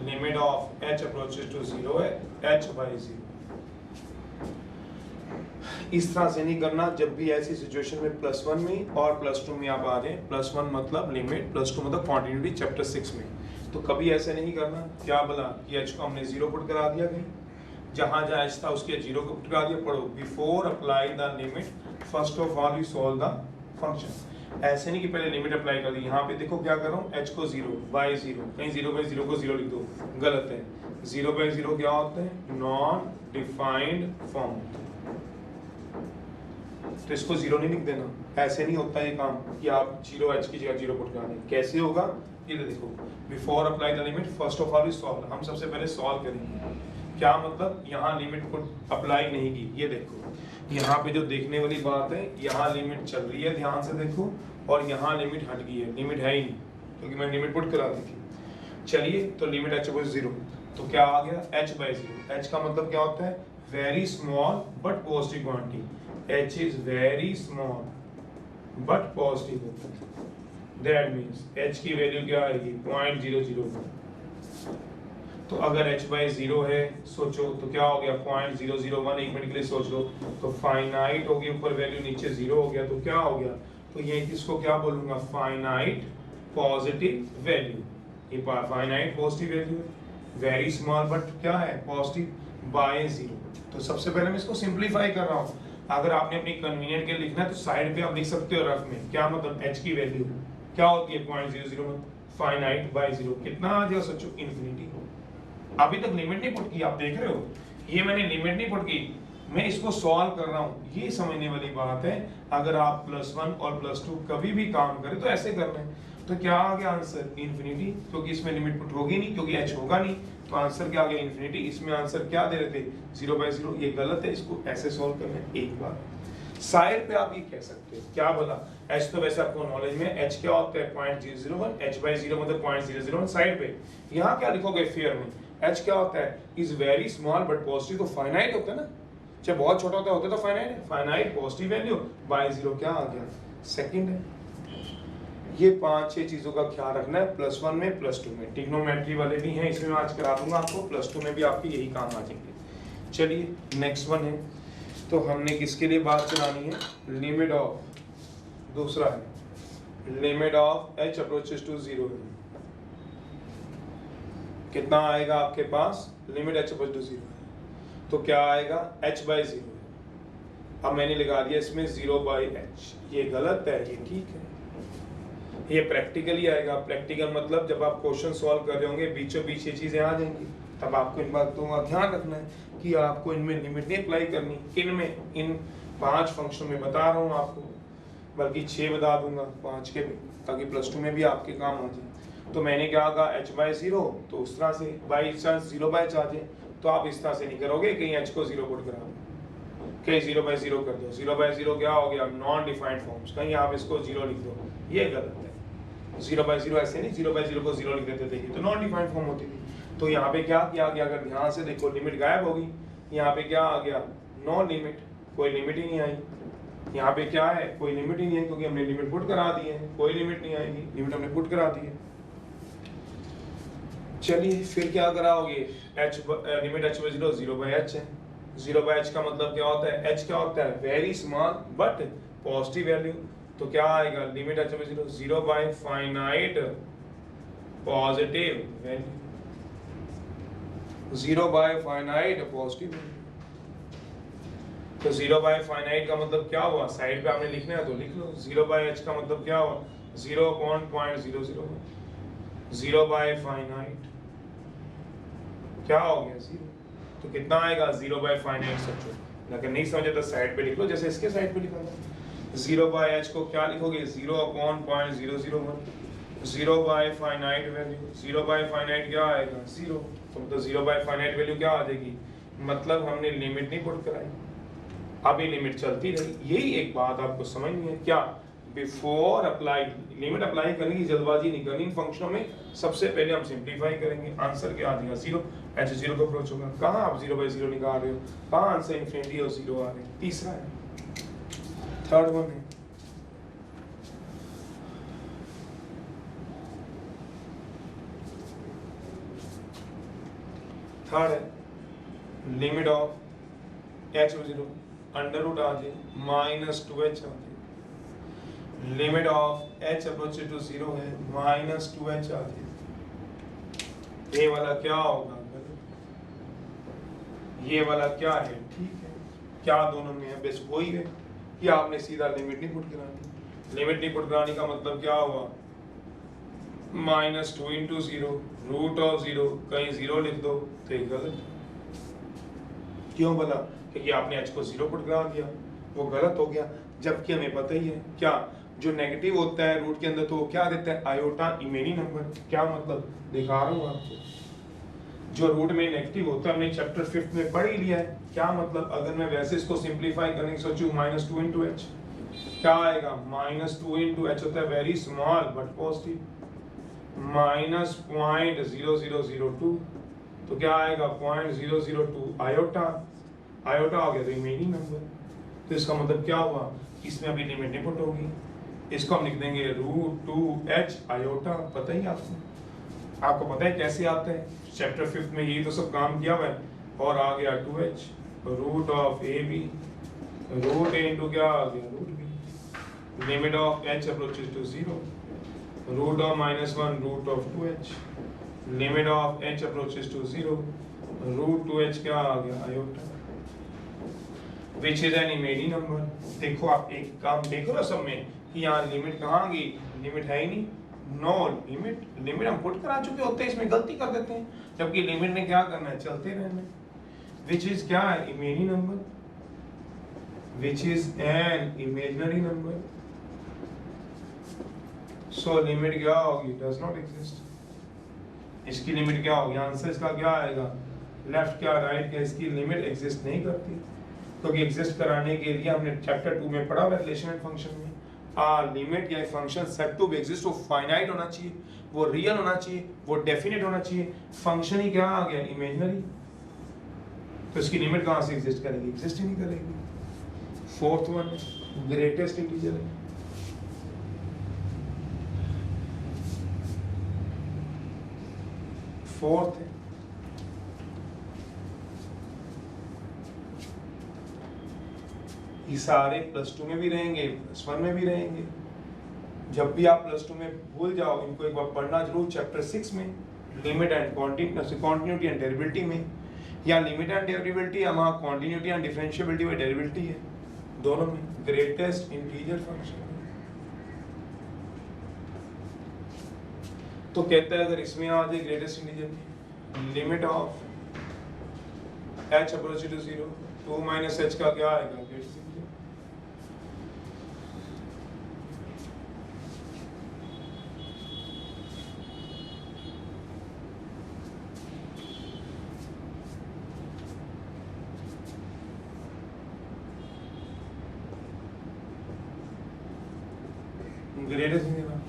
Limit of h approaches to 0 है h बाय 0। इस तरह से नहीं करना। जब भी ऐसी सिचुएशन में +1 में और +2 में आप आ रहे हैं, +1 मतलब लिमिट, +2 मतलब क्वांटिटी चैप्टर 6 में, तो कभी ऐसे नहीं करना। क्या बोला कि h को हमने 0 पुट करा दिया, कहीं जहां जहां h था उसके 0 को पुट करा दिया। पढ़ो before apply the limit first of all we solve the function. ऐसे नहीं कि पहले लिमिट अप्लाई कर दी। यहाँ पे देखो क्या कर रहा हूँ, h को 0 बाय 0, कहीं 0 बाय 0 को 0 लिख दो, गलत है। 0 बाय 0 क्या होता है? Non defined form. तो इसको 0 नहीं लिख देना। ऐसे नहीं होता ये काम कि आप 0h की जगह 0 पुट करा दें। कैसे होगा ये देखो, before apply the limit first of all we solve. हम सबसे पहले सॉल्व करेंगे। क्या मतलब? यहाँ लिमिट को अप्लाई नहीं की। ये देखो यहाँ पे जो देखने वाली बात है, यहाँ लिमिट चल रही है, ध्यान से देखो, और यहाँ लिमिट हट गई है। लिमिट है ही नहीं क्योंकि मैंने लिमिट पुट करा दी थी। चलिए तो लिमिट h अप्रोच 0, तो क्या आ गया? h by 0। h का मतलब क्या होता है? Very small but positive quantity. h is very small but positive होता है। दैट मीन्स h की वैल्यू क्या आएगी? 0.001। तो अगर h बाय 0 है, सोचो तो क्या हो गया? 0.001। एक मिनट के लिए सोच लो, तो फाइनाइट हो गई, ऊपर वैल्यू नीचे 0 हो गया, तो क्या हो गया? तो ये इसको क्या बोलूंगा? Finite positive value. ये फाइनाइट पॉजिटिव वैल्यू है, वेरी स्मॉल बट क्या है? Positive by 0। तो सबसे पहले मैं इसको सिंप्लीफाई कर रहा हूँ। अगर आपने अपनी कन्वीनियंट के लिखना है तो साइड पे आप लिख सकते हो रफ में। क्या मतलब? h की वैल्यू क्या होती है? 0.001 फाइनाइट बाय 0। कितना आ जाएगा? सोचो इन्फिनिटी। अभी तक लिमिट नहीं पुट की, आप देख रहे हो, ये मैंने लिमिट नहीं पुट की, मैं इसको सॉल्व कर रहा हूँ। ये समझने वाली बात है। अगर आप +1 और +2 कभी भी काम करें तो ऐसे करना है। तो क्या आ गया आंसर? इन्फिनिटी, क्योंकि इसमें लिमिट पुट होगी नहीं, क्योंकि h होगा नहीं, तो आंसर क्या आ गया? इन्फिनिटी। इसमें आंसर क्या दे रहे थे? 0 बाय 0। ये गलत है, इसको ऐसे सॉल्व करना है। एक बार साइड पे आप ये कह सकते हो, क्या बोला? h तो वैसे आपको नॉलेज में, h क्या होता है? 0.001, h बाय 0 मतलब 0.001। साइड पे यहाँ क्या लिखोगे? फेयर में h क्या होता है? Is very small but positive. तो फाइनाइट होता है ना, चाहे बहुत छोटा होता है तो फाइनाइट है। फाइनाइट पॉजिटिव वैल्यू बाय 0 क्या आ गया? सेकंड है। ये 5-6 चीजों का ख्याल रखना है +1 में +2 में। ट्रिग्नोमेट्री वाले भी हैं, इसमें मैं आज करा दूंगा आपको। +2 में भी आपके यही काम आ जाएंगे। चलिए नेक्स्ट वन है, तो हमने किसके लिए बात चलानी है? लिमिट ऑफ, दूसरा है limit of h approaches to 0 है। कितना आएगा आपके पास? लिमिट h अप्रोच टू 0 है, तो क्या आएगा? h by 0। अब मैंने लगा दिया इसमें 0 बाय h। ये गलत है, ये ठीक है। ये प्रैक्टिकली आएगा। प्रैक्टिकल मतलब जब आप क्वेश्चन सॉल्व कर रहे होंगे, बीचों बीच ये चीजें आ जाएंगी, तब आपको इन बातों का ध्यान रखना है कि आपको इनमें लिमिट नहीं अप्लाई करनी। इनमें इन 5 फंक्शन में बता रहा हूँ आपको, बल्कि 6 बता दूंगा 5 के, ताकि +2 में भी आपके काम आ जाए। तो मैंने क्या कहा? h बाय 0, तो उस तरह से बाई चांस 0 बाय आ जाए, तो आप इस तरह से नहीं करोगे कहीं h को 0 पुट करा दो। कहीं 0/0 कर दो, 0/0 क्या हो गया, नॉन डिफाइंड फॉर्म्स, कहीं आप इसको 0 लिख दो, ये गलत है। 0/0 ऐसे नहीं, 0/0 को 0 लिख देते थे, ये तो नॉन डिफाइंड फॉर्म होती थी। तो यहाँ पे क्या किया गया, अगर ध्यान से देखो लिमिट गायब होगी, यहाँ पे क्या आ गया, नो लिमिट, कोई लिमिट ही नहीं आई। यहाँ पे क्या है, कोई लिमिट ही नहीं है, क्योंकि हमने लिमिट पुट करा दी है, कोई लिमिट नहीं आएगी, लिमिट हमने पुट करा दी है। चलिए फिर क्या कराओगे, h लिमिट h/0 0/h है। 0/h का मतलब क्या होता है, h क्या होता है, very small but positive value. तो क्या आएगा, limit h/0 0 by finite positive value, 0 by finite positive value. तो 0 बाय फाइनाइट का मतलब क्या हुआ, साइड पे आपने लिखना है तो लिख लो। 0/h का मतलब क्या हुआ, 0.001, 0 बाय फाइनाइट क्या हो गया, 0। तो कितना आएगा, 0 बाय फाइनाइट सोचो। अगर नहीं समझे तो साइड पे लिख लो, जैसे इसके साइड पे लिखा था। 0/h को क्या लिखोगे, 0.001, 0 by finite value, 0 by finite क्या आएगा, 0। तो 0 बाय फाइनाइट वैल्यू क्या आ जाएगी, मतलब हमने लिमिट नहीं पुट कराई, अब ये लिमिट चलती रही। यही एक बात आपको समझनी है, क्या बिफोर अप्लाई, लिमिट अप्लाई करने की जल्दबाजी नहीं करनी इन फंक्शनों में। सबसे पहले हम सिंप्लीफाई करेंगे, आंसर क्या आ जाएगा, 0, h0 को अप्रोच होगा। कहाँ आप 0/0 निकाल रहे हो, कहाँ आंसर इन्फिनिटी और 0 आ रहे हैं। तीसरा है, थर्ड वन है, थर्ड है limit of h/0 under root आ जाए -2h आ जाए, limit of h approaches to 0 है -2h आ जाए। ये वाला क्या होगा, ये वाला क्या है, ठीक है, क्या दोनों में है, बस वही है कि आपने सीधा लिमिट नहीं पुट करानी। लिमिट नहीं पुट कराने का मतलब क्या हुआ, -2 × 0 √0, कहीं 0 लिख दो तो ये गलत। क्यों बोला, क्योंकि आपने h को 0 पुट करा दिया, वो गलत हो गया। जबकि हमें पता ही है क्या, जो नेगेटिव होता है रूट के अंदर तो वो क्या देता है, आयोटा इमेनी नंबर। क्या मतलब, दिखा रहा हूँ आपको, जो रूट में नेगेटिव होता है हमने चैप्टर 5 में पढ़ ही लिया है। क्या मतलब, अगर मैं वैसे इसको सिंप्लीफाई करने की सोचूं, -2 × h क्या आएगा, -2 × h होता है वेरी स्मॉल बट पॉजिटिव, -0.0002, तो क्या आएगा 0.002 आयोटा, आयोटा हो गया तो इमेनी नंबर। तो इसका मतलब क्या हुआ, इसमें अभी लिमिट नहीं पुट होगी, इसको हम लिख देंगे √2h आयोटा। पता ही आपको पता है कैसे आता है, चैप्टर 5 में यही तो सब काम किया हुआ है। और आ गया 2h, root of ab, root into क्या आ गया, √b, limit of h approaches to 0, root of -1 root of 2h, limit of h approaches to 0, √2h क्या आ गया, आयोटा, which is an इमेनी नंबर। देखो आप एक काम देखो ना सब में कि यहाँ लिमिट कहाँ गई, लिमिट है ही नहीं, नो लिमिट। लिमिट हम पुट करा चुके होते हैं, इसमें गलती कर देते हैं, जबकि लिमिट ने क्या करना है, चलते रहना है। which is क्या है, इमेनी number, which is an imaginary number, so limit क्या होगी, does not exist। इसकी लिमिट क्या होगी, आंसर इसका क्या आएगा, लेफ्ट क्या राइट क्या, इसकी लिमिट एग्जिस्ट नहीं करती। क्योंकि एग्जिस्ट कराने के लिए हमने चैप्टर 2 में पढ़ा हुआ रिलेशन एंड फंक्शन में, लिमिट या function said to be exist, वो फाइनाइट होना चाहिए, वो रियल होना चाहिए, वो डेफिनेट होना चाहिए। फंक्शन ही क्या आ गया, इमेजिनरी, तो इसकी लिमिट कहाँ से एग्जिस्ट करेगी, एग्जिस्ट ही नहीं करेगी। फोर्थ वन ग्रेटेस्ट इंटीजर है, फोर्थ है ये सारे +2 में भी रहेंगे, +1 में भी रहेंगे। जब भी आप +2 में भूल जाओ, इनको एक बार पढ़ना जरूर, चैप्टर 6 में लिमिट एंड कॉन्टिन्यूटी एंड डेरिवेटिविटी में, या लिमिट एंड डेरिवेटिविटी या वहाँ कॉन्टिन्यूटी एंड डिफरेंशिएबिलिटी में डेरिवेटिविटी है, दोनों में ग्रेटेस्ट इंटीजर फंक्शन। तो कहता है अगर इसमें आ जाए greatest integer, limit of h approach to 0, 2 - h का क्या आएगा, ग्रेटेस्ट। ग्रेटर देना।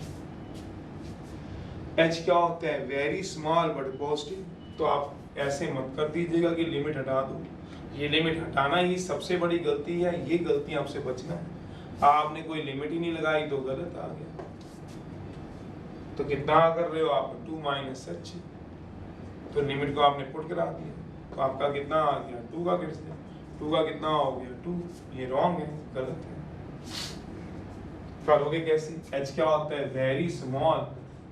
एच क्या होता है, वेरी स्मॉल बट पॉजिटिव। तो आप ऐसे मत कर दीजिएगा कि लिमिट हटा दो, ये लिमिट हटाना ही सबसे बड़ी गलती है, ये गलती आपसे बचना है। आपने कोई लिमिट ही नहीं लगाई तो गलत आ गया। तो कितना कर रहे हो आप, 2 माइनस एच, तो लिमिट को आपने पुट करा दिया, तो आपका कितना आ गया 2 का कितना, 2 का कितना हो गया 2। ये रॉन्ग है, गलत है। करोगे कैसे, एच क्या होता है, वेरी स्मॉल।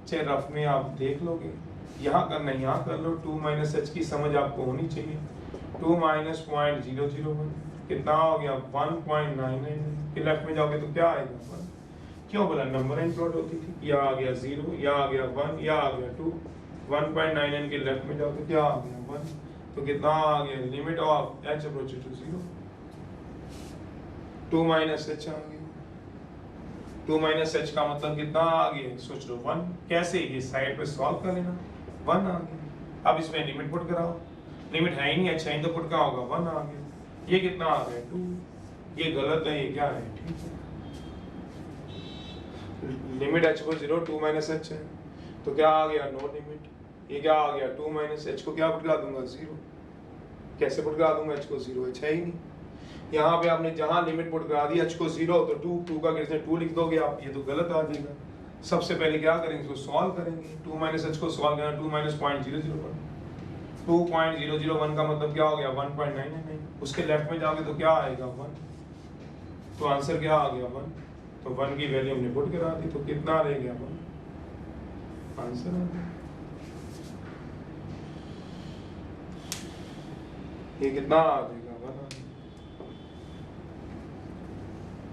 चाहे रफ में आप देख लोगे, यहाँ करना यहाँ कर लो। 2 माइनस एच की समझ आपको होनी चाहिए। 2 माइनस 0.001 कितना हो गया 1.99 के लेफ्ट में जाओगे तो क्या आएगा 1। क्यों बोला, नंबर लाइन प्लॉट होती थी, या आ गया 0, या आ गया 1, या आ गया 2। 1.99 के लेफ्ट में जाओगे क्या आ गया 1। तो कितना आ गया, limit of h approaches to 0, 2 minus h आ गया। 2 माइनस एच का मतलब कितना आ गया, सोच लो 1। कैसे, ये साइड पे सॉल्व कर लेना, 1 आ गया। अब इसमें लिमिट पुट कराओ, लिमिट है ही नहीं, अच्छा तो पुट का होगा 1 आ गया। ये कितना आ गया 2, ये गलत है, ये क्या है, ठीक है। लिमिट एच को 0, 2 माइनस एच है, तो क्या आ गया नो लिमिट। ये क्या आ गया 2 माइनस एच को क्या पुट करा दूंगा 0। कैसे पुट करा दूंगा, एच को 0, एच है ही नहीं। यहाँ पे आपने जहां लिमिट पुट करा दी एच को 0, तो 2 का किसने 2 लिख दोगे आप, ये तो गलत आ जाएगा। सबसे पहले क्या करेंगे, इसको सॉल्व करेंगे। 2 माइनस एच को सॉल्व करना, 2 माइनस 0.001, 2.001 का मतलब क्या हो गया 1.999। उसके लेफ्ट में जाओगे तो क्या आएगा 1, तो आंसर क्या आ गया 1। तो 1 की वैल्यू हमने पुट करा दी, तो कितना रह गया 1, आंसर आ गया। ये कितना आ जाएगा 1 आ गया।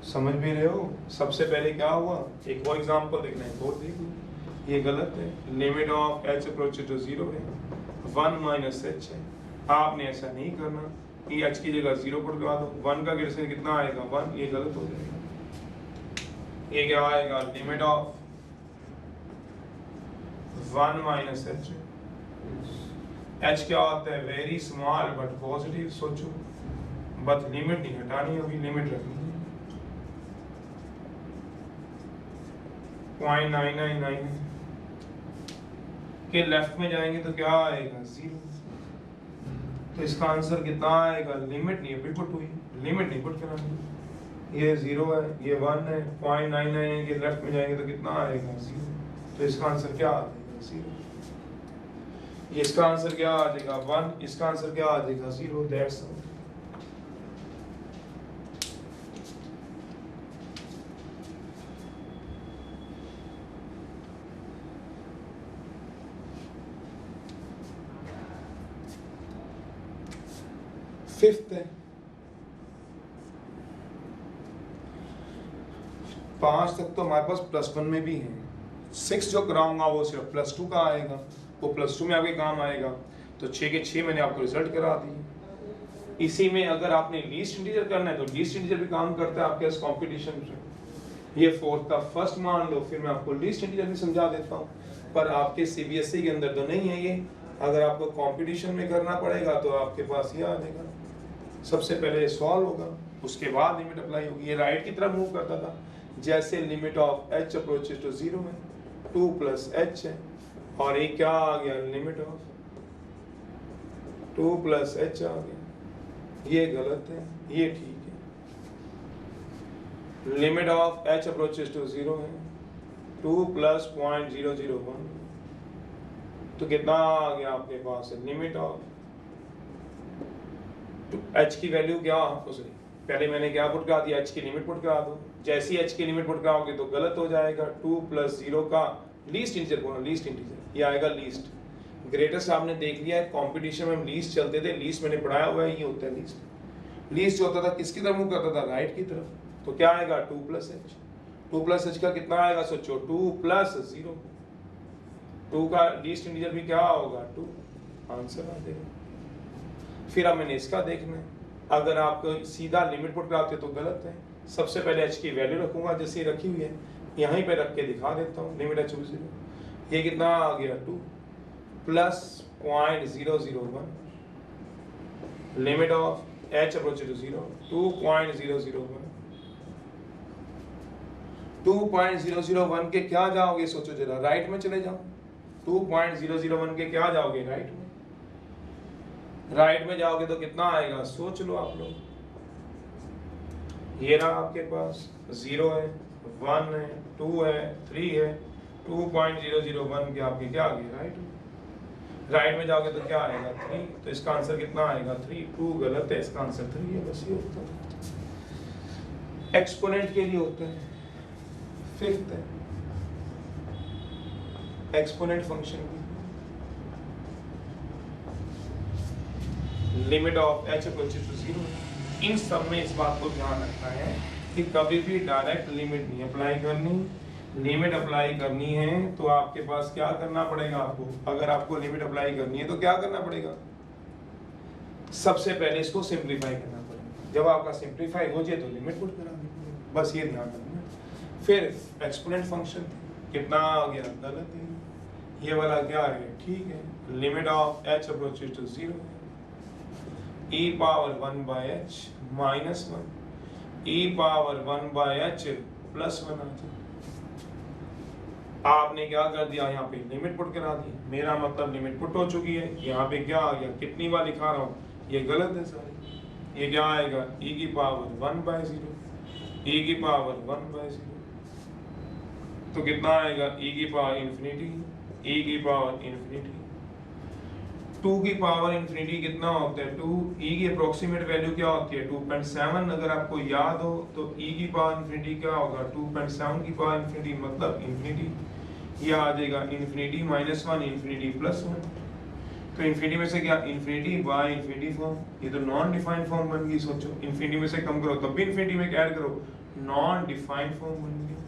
समझ भी रहे हो। सबसे पहले क्या हुआ, एक और एग्जांपल देखना है, और देख लो, ये गलत है। Limit of h approaches to 0 है, 1 माइनस एच है। आपने ऐसा नहीं करना कि एच की जगह 0 पुट करा दो, 1 का ग्रेडियंट कितना आएगा 1, ये गलत हो जाएगा। ये क्या आएगा, limit of 1 minus H. H क्या होता है, वेरी स्मॉल बट पॉजिटिव। सोचो, बट लिमिट नहीं हटानी, अभी लिमिट रखनी है 0.999 के लेफ्ट में जाएंगे तो क्या आएगा 0। तो इसका आंसर कितना आएगा, लिमिट नहीं अभी पुट हुई, लिमिट नहीं पुट करानी। ये 0 है, ये 1 है, 0.99 के लेफ्ट में जाएंगे तो कितना आएगा 0। तो इसका आंसर क्या आ जाएगा 0। ये इसका आंसर क्या आ जाएगा 1, इसका आंसर क्या आ जाएगा 0। That's all. फिफ्थ है, 5 तक तो हमारे पास +1 में भी है। 6 जो कराऊंगा वो सिर्फ +2 का आएगा, वो +2 में आपके काम आएगा। तो 6 के 6 मैंने आपको रिजल्ट करा दी। इसी में अगर आपने लीस्ट इंटीजर करना है तो लीस्ट इंटीजर भी काम करता है आपके इस कंपटीशन में। ये 4th का फर्स्ट मान लो, फिर मैं आपको लीस्ट इंटीजर भी समझा देता हूँ, पर आपके सीबीएसई के अंदर तो नहीं है ये। अगर आपको कंपटीशन में करना पड़ेगा तो आपके पास ये आ जाएगा। सबसे पहले सॉल्व होगा, उसके बाद लिमिट अप्लाई होगी। ये राइट की तरफ मूव करता था, जैसे limit of h approaches to 0 है, 2 प्लस एच है, और ये क्या आ गया, लिमिट ऑफ 2 प्लस एच आ गया। ये गलत है, ये ठीक है। Limit of h approaches to 0 है, 2 प्लस 0.001, तो कितना आ गया आपके पास है, लिमिट ऑफ एच की वैल्यू क्या, सॉरी पहले मैंने क्या पुट करा दिया, एच की लिमिट पुट करा दो। जैसी एच की लिमिट पुट कराओगे तो गलत हो जाएगा। 2 प्लस 0 का लीस्ट इंटीजर बोलो, लीस्ट इंटीजर ये आएगा लीस्ट। ग्रेटेस्ट आपने देख लिया है, कंपटीशन में हम लीस्ट चलते थे, लीस्ट मैंने पढ़ाया हुआ है, ये होता है लीस्ट। लीस्ट जो होता था किसकी तरफ मूव करता था, राइट की तरफ। तो क्या आएगा 2 प्लस एच। 2 प्लस एच का कितना आएगा, सोचो 2 प्लस 0, 2 का लीस्ट इंटीजर भी क्या होगा 2, आंसर आ जाएगा। फिर अब मैंने इसका देखना है, अगर आप सीधा लिमिट पुट कराते तो गलत है। सबसे पहले एच की वैल्यू रखूंगा जैसे रखी हुई है, यहीं पे रख के दिखा देता हूँ। लिमिट एच 0, ये कितना आ गया 2 plus 0.001, limit of h approaches to 0, 2.001, 2.001 के क्या जाओगे सोचो जरा, राइट में चले जाओ। 2.001 के क्या जाओगे, राइट में। राइट में जाओगे तो कितना आएगा, सोच लो आप लोग। ये रहा आपके पास 0 है, 1 है, 2 है, 3 है। 2.001 के आपके क्या आ गए, राइट में। राइट में जाओगे तो क्या आएगा, 3। तो इसका आंसर कितना आएगा, 3। 2 गलत है, इसका आंसर 3 है। बस ये होता है, एक्सपोनेंट के लिए होता है। फिफ्थ है एक्सपोनेंट फंक्शन की limit of h approaches to 0। इन सब में इस बात को ध्यान रखना है कि कभी भी डायरेक्ट लिमिट नहीं अप्लाई करनी। लिमिट अप्लाई करनी है तो आपके पास क्या करना पड़ेगा आपको, अगर आपको लिमिट अप्लाई करनी है तो क्या करना पड़ेगा, सबसे पहले इसको सिंप्लीफाई करना पड़ेगा। जब आपका सिंप्लीफाई हो जाए तो लिमिट पुट करानी पड़ेगी, बस ये ध्यान रखना। फिर एक्सपोनेंट फंक्शन कितना आ गया, गलत है। ये वाला क्या है, ठीक है। Limit of h approaches to 0 e power 1 by h minus 1 e power 1 by h plus 1 आ जाए। आपने क्या कर दिया, यहाँ पे लिमिट पुट करा दी। मेरा मतलब लिमिट पुट हो चुकी है। यहाँ पे क्या आ गया, कितनी बार लिखा रहा हूँ, ये गलत है सारी। ये क्या आएगा, e की पावर 1 by 0, e की पावर 1 by 0। तो कितना आएगा, e की पावर इंफिनिटी, e की पावर इंफिनिटी। 2 की पावर इंफिनिटी कितना होता है, 2। e की अप्रोक्सीमेट वैल्यू क्या होती है, 2.7। अगर आपको याद हो तो e की पावर इंफिनिटी क्या होगा, 2.7 की पावर इंफिनिटी मतलब इंफिनिटी। ये आ जाएगा इंफिनिटी माइनस 1, इंफिनिटी प्लस 1। तो इंफिनिटी में से क्या, इंफिनिटी बाय इंफिनिटी फॉर्म। ये तो नॉन डिफाइंड फॉर्म बन गई। सोचो इंफिनिटी में से कम करो तब भी इंफिनिटी में ऐड करो, नॉन डिफाइंड फॉर्म बन गई।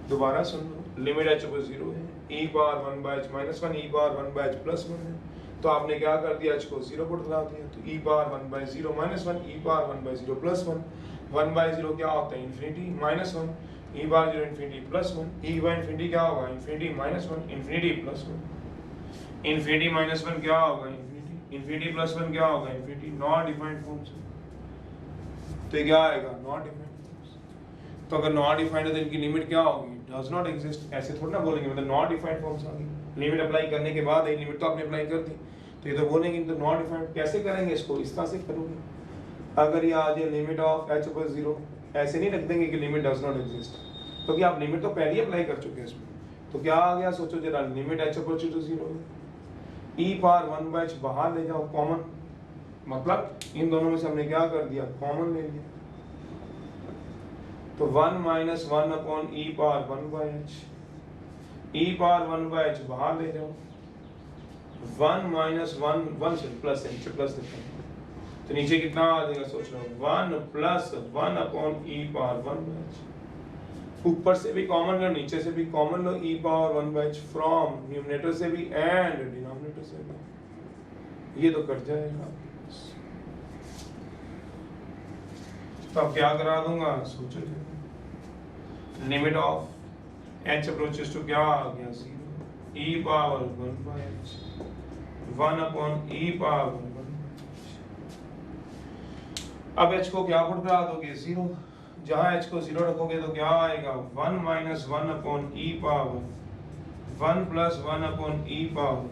दोबारा सुन लो, लिमिट h पर 0 है, e power 1 by h minus 1, e power 1 by h plus 1 है। तो आपने क्या कर दिया, h को 0 पर लगा दिया। तो e power 1 by 0 minus 1, e power 1 by 0 plus 1। 1 by 0 क्या होता है, infinity minus 1, e power 0 infinity plus 1। e by infinity क्या होगा, infinity minus 1, infinity plus 1। Infinity minus 1 क्या होगा, इंफिनिटी। इंफिनिटी प्लस 1 क्या होगा, इंफिनिटी। Not defined forms. तो क्या आएगा, नॉट डिफाइंड। तो अगर नॉट डिफाइंड है तो इनकी लिमिट क्या होगी, डज नॉट एग्जिस्ट। ऐसे थोड़ा ना बोलेंगे, मतलब नॉट डिफाइंड फॉर्म्स आ गई। लिमिट अप्लाई करने के बाद लिमिट तो आपने अप्लाई कर दी, तो ये तो बोलेंगे तो नॉट डिफाइंड। कैसे करेंगे इसको, इस तरह से करोगे। अगर ये आ जाए लिमिट ऑफ h पर 0, ऐसे नहीं रख देंगे कि लिमिट डज नॉट एग्जिस्ट, क्योंकि आप लिमिट तो पहले ही अप्लाई कर चुके हैं इसमें। तो क्या आ गया, सोचो जरा, लिमिट h पर 0 e पावर 1 by h बाहर ले जाओ, कॉमन। मतलब इन दोनों में से हमने क्या कर दिया, कॉमन ले लिया। तो 1 minus 1 upon e power 1 by h, e power 1 by h बाहर ले जाओ। 1 माइनस 1 से प्लस है, नीचे प्लस लिखते हैं। तो नीचे कितना आ जाएगा, सोच लो, 1 plus 1 upon e power 1 by h। ऊपर से भी कॉमन लो, नीचे से भी common low, e power 1 by h from numerator से भी एंड डिनोमिनेटर से भी। ये तो कट जाएगा। तो अब क्या करा दूंगा, सोचो। Limit of h approaches to क्या आ गया, 0, e power 1 by h 1 upon e power 1 by h। अब h को क्या पुट करा दोगे, 0। जहां h को 0 रखोगे तो क्या आएगा, 1 minus 1 upon e power 1 plus 1 upon e power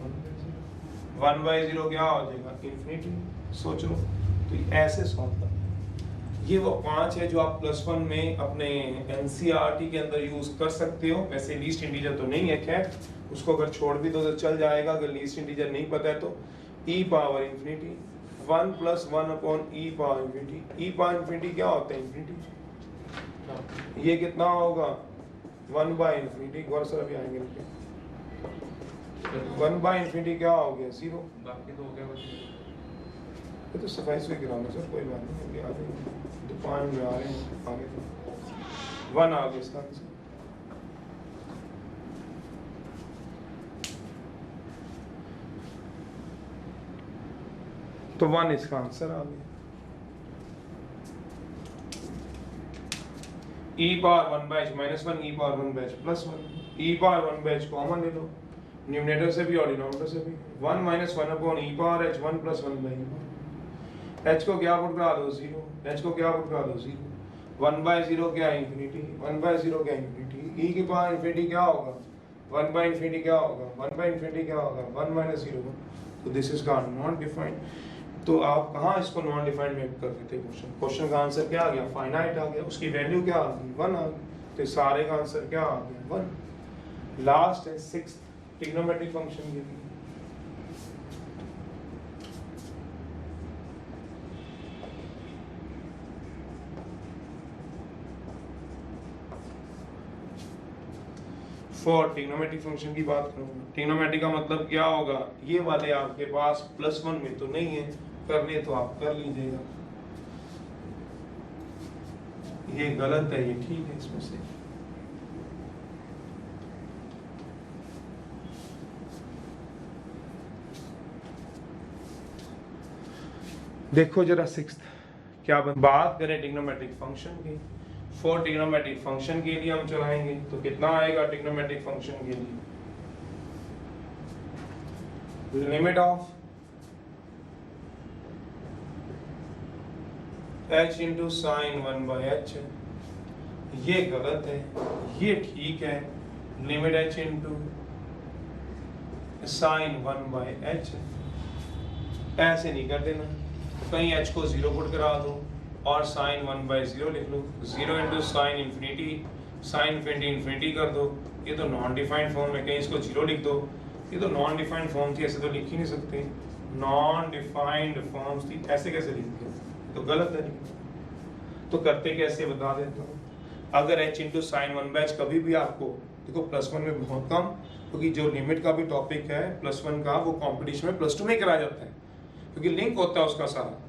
1 by 0 क्या हो जाएगा, इंफिनिटी। सोचो, तो ऐसे सॉल्व करना। ये वो 5 है जो आप +1 में अपने NCERT के अंदर यूज कर सकते हो। वैसे लीस्ट इंटीजर तो नहीं है, खैर उसको अगर छोड़ भी दो तो चल जाएगा। अगर लीस्ट इंटीजर नहीं पता है तो e power infinity 1 plus 1 upon e power infinity. e power infinity क्या होता है, इंफिनिटी। ये कितना होगा, 1 बाय इंफिनिटी। गौर से अभी आएंगे, 1 बाय इंफिनिटी क्या हो गया, 0। बाकी तो हो गया बस। ये तो सफाई से गिराना सर, कोई बात नहीं। अभी आ जाएंगे, दुकान में आ रहे हैं आगे। 1 आ गया इसका आंसर। तो 1 इसका आंसर आ गया। e power 1 by h minus 1, e power 1 by h plus 1। e power 1 by h common ले लो, न्यूमरेटर से भी और डिनोमिनेटर से भी। 1 minus 1 upon e power h 1 plus 1 by e। h को क्या पुट करा दो, 0। h को क्या पुट करा दो, 0। 1/0 क्या है? इंफिनिटी। 1/0 क्या है? इंफिनिटी। ई की पावर इंफिनिटी क्या होगा? 1/इंफिनिटी क्या होगा? 1/इंफिनिटी क्या होगा? 1 - 0 1। तो दिस इज का नॉन डिफाइंड। तो आप कहाँ इसको नॉन डिफाइंड में कर देते क्वेश्चन? क्वेश्चन का आंसर क्या आ गया? फाइनाइट आ गया। उसकी वैल्यू क्या आ गई? 1 आ गई। तो सारे का आंसर क्या आ गया? 1। लास्ट है 6th ट्रिग्नोमेट्रिक फंक्शन के लिए। फॉर ट्रिग्नोमेट्रिक फंक्शन की बात करूंगा। ट्रिग्नोमेट्रिक का मतलब क्या होगा? ये वाले आपके पास +1 में तो नहीं है, करने तो आप कर लीजिएगा। ये गलत है, ये ठीक है इसमें से। देखो जरा 6th क्या बात करें ट्रिग्नोमेट्रिक फंक्शन की। फॉर ट्रिग्नोमेट्रिक फंक्शन के लिए हम चलाएंगे तो कितना आएगा ट्रिग्नोमेट्रिक फंक्शन के लिए? Limit of h into sine 1/h। ये गलत है, ये ठीक है। Limit h into sine 1/h। ऐसे नहीं कर देना, कहीं h को 0 पुट करा दो और साइन 1/0 लिख लो। 0 into sine infinity, sine infinity infinity कर दो। ये तो नॉन डिफाइंड फॉर्म है, कहीं इसको 0 लिख दो। ये तो नॉन डिफाइंड फॉर्म थी, ऐसे तो लिख ही नहीं सकते। नॉन डिफाइंड फॉर्म्स थी, ऐसे कैसे लिख दिया? तो गलत है। तो करते कैसे बता देता हूँ। अगर h इंटू साइन 1/h कभी भी आपको देखो +1 में बहुत कम, क्योंकि जो लिमिट का भी टॉपिक है +1 का, वो कंपटीशन में +2 में कराया जाता है, क्योंकि लिंक होता है उसका सारा।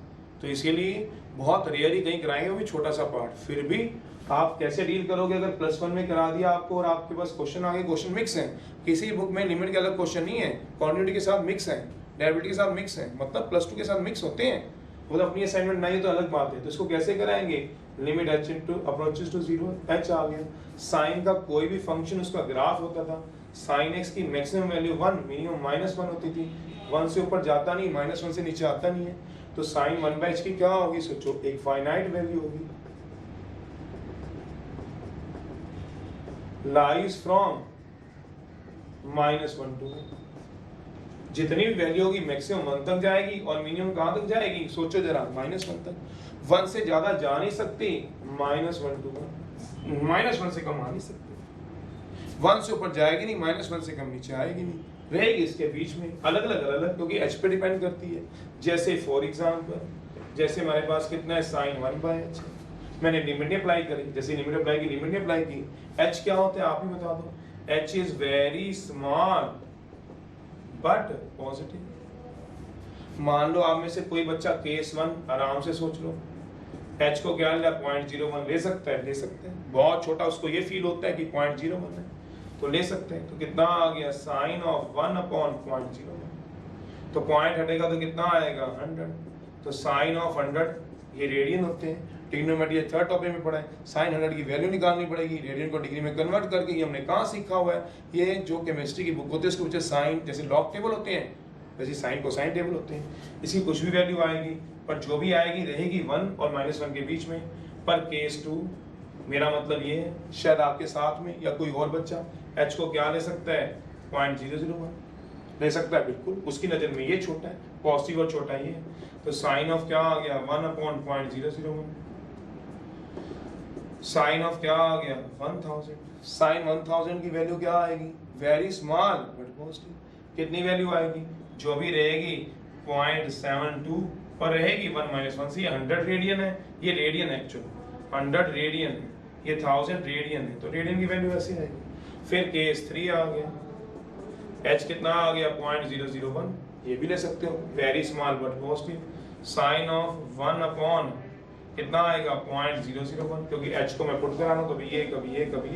तो इसीलिए बहुत रेयर ही कहीं कराएंगे, वो भी छोटा सा पार्ट। फिर भी आप कैसे डील करोगे? अगर +1 में करा दिया आपको और आपके पास क्वेश्चन आगे, क्वेश्चन मिक्स है, किसी बुक में लिमिट के अलग क्वेश्चन नहीं है, क्वांटिटी के साथ मिक्स है, डेरिवेटिव के साथ मिक्स है, मतलब +2 के साथ मिक्स होते हैं। मतलब अपनी असाइनमेंट नहीं तो अलग बात है। तो इसको कैसे कराएंगे? Limit h into approaches to 0, h आ गया। साइन का कोई भी फंक्शन उसका ग्राफ होता था। साइन x की मैक्सिमम वैल्यू 1, मिनिमम -1 होती थी। 1 से ऊपर जाता नहीं, -1 से नीचे आता नहीं है। तो साइन 1/h की क्या होगी? सोचो, एक फाइनाइट वैल्यू होगी। Lies from -1 to 1। जितनी भी वैल्यू होगी मैक्सिमम 1 तक जाएगी और मिनिमम कहां तक जाएगी? सोचो जरा, -1 तक। 1 से ज्यादा जा नहीं सकती, -1 टू 1। -1 से कम आ नहीं सकती। 1 से ऊपर जाएगी नहीं, -1 से कम नीचे आएगी नहीं, रहेगी इसके बीच में। अलग अलग क्योंकि h पे डिपेंड करती है। जैसे फॉर एग्जांपल, जैसे हमारे पास कितना है? Sign 1/h। मैंने लिमिट अप्लाई करी, जैसे लिमिट अप्लाई की, लिमिट अप्लाई की। h क्या होता है आप ही बता दो? h is very small but positive. मान लो आप में से कोई बच्चा केस 1 आराम से सोच लो, h को क्या ले? 0.01 ले सकता है, ले सकते हैं। बहुत छोटा उसको ये फील होता है कि 0.01 है, तो ले सकते हैं। तो कितना आ गया? Sine of 1/0.01। तो पॉइंट हटेगा तो कितना आएगा? 100। तो साइन ऑफ 100 ये रेडियन होते हैं। ट्रिग्नोमेट्री थर्ड टॉपिक में पढ़ा है। साइन 100 की वैल्यू निकालनी पड़ेगी, रेडियन को डिग्री में कन्वर्ट करके। ये हमने कहाँ सीखा हुआ है? ये जो केमिस्ट्री की बुक होती है उसके पीछे साइन, जैसे लॉग टेबल होते हैं वैसे साइन कोसाइन टेबल होते हैं। इसकी कुछ भी वैल्यू आएगी, पर जो भी आएगी रहेगी 1 और -1 के बीच में। पर केस 2 मेरा मतलब ये है, शायद आपके साथ में या कोई और बच्चा h को क्या ले सकता है? 0.001 ले सकता है। बिल्कुल उसकी नज़र में ये छोटा है, पॉजिटिव और छोटा ये है। तो साइन ऑफ क्या आ गया? 1/001। साइन ऑफ क्या आ गया? 1000। साइन 1000 की वैल्यू क्या आएगी? Very small but positive. कितनी वैल्यू आएगी? जो भी रहेगी 0.72 पर रहेगी 1 - 1 से। ये 100 रेडियन है, ये रेडियन है एक्चुअली, 100 रेडियन है, ये 1000 रेडियन है। तो रेडियन की वैल्यू ऐसी आएगी। फिर केस 3 आ गया, h कितना आ गया? 0.001। ये भी ले सकते हो, very small but positive. Sine of 1 कितना आएगा? 0.001, क्योंकि h को मैं पुट करा रहा हूं, कभी ये कभी ये कभी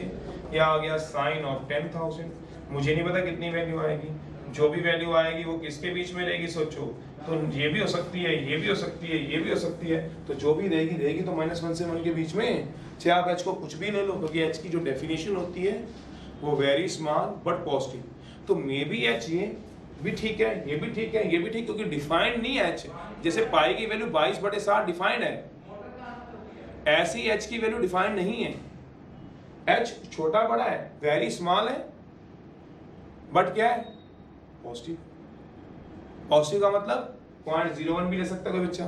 ये आ गया। Sine of 10,000। मुझे नहीं पता कितनी वैल्यू आएगी, जो भी वैल्यू आएगी वो किसके बीच में रहेगी? सोचो, तो ये भी हो सकती है, ये भी हो सकती है, ये भी हो सकती है। तो जो भी रहेगी तो -1 से 1 के बीच में। चाहे आप h को कुछ भी ले लो, क्योंकि h की जो डेफिनेशन होती है वो वेरी स्मॉल बट पॉजिटिव। तो मे बी h ये भी ठीक है, ये भी ठीक है, ये भी ठीक, क्योंकि डिफाइंड नहीं है h। जैसे पाई की वैल्यू 22/7 डिफाइंड है, ऐसी एच की वैल्यू डिफाइंड नहीं है, एच छोटा बड़ा है, वेरी स्मॉल है, बट क्या है पॉजिटिव। पॉजिटिव का मतलब 0.01 भी ले सकता है कोई बच्चा,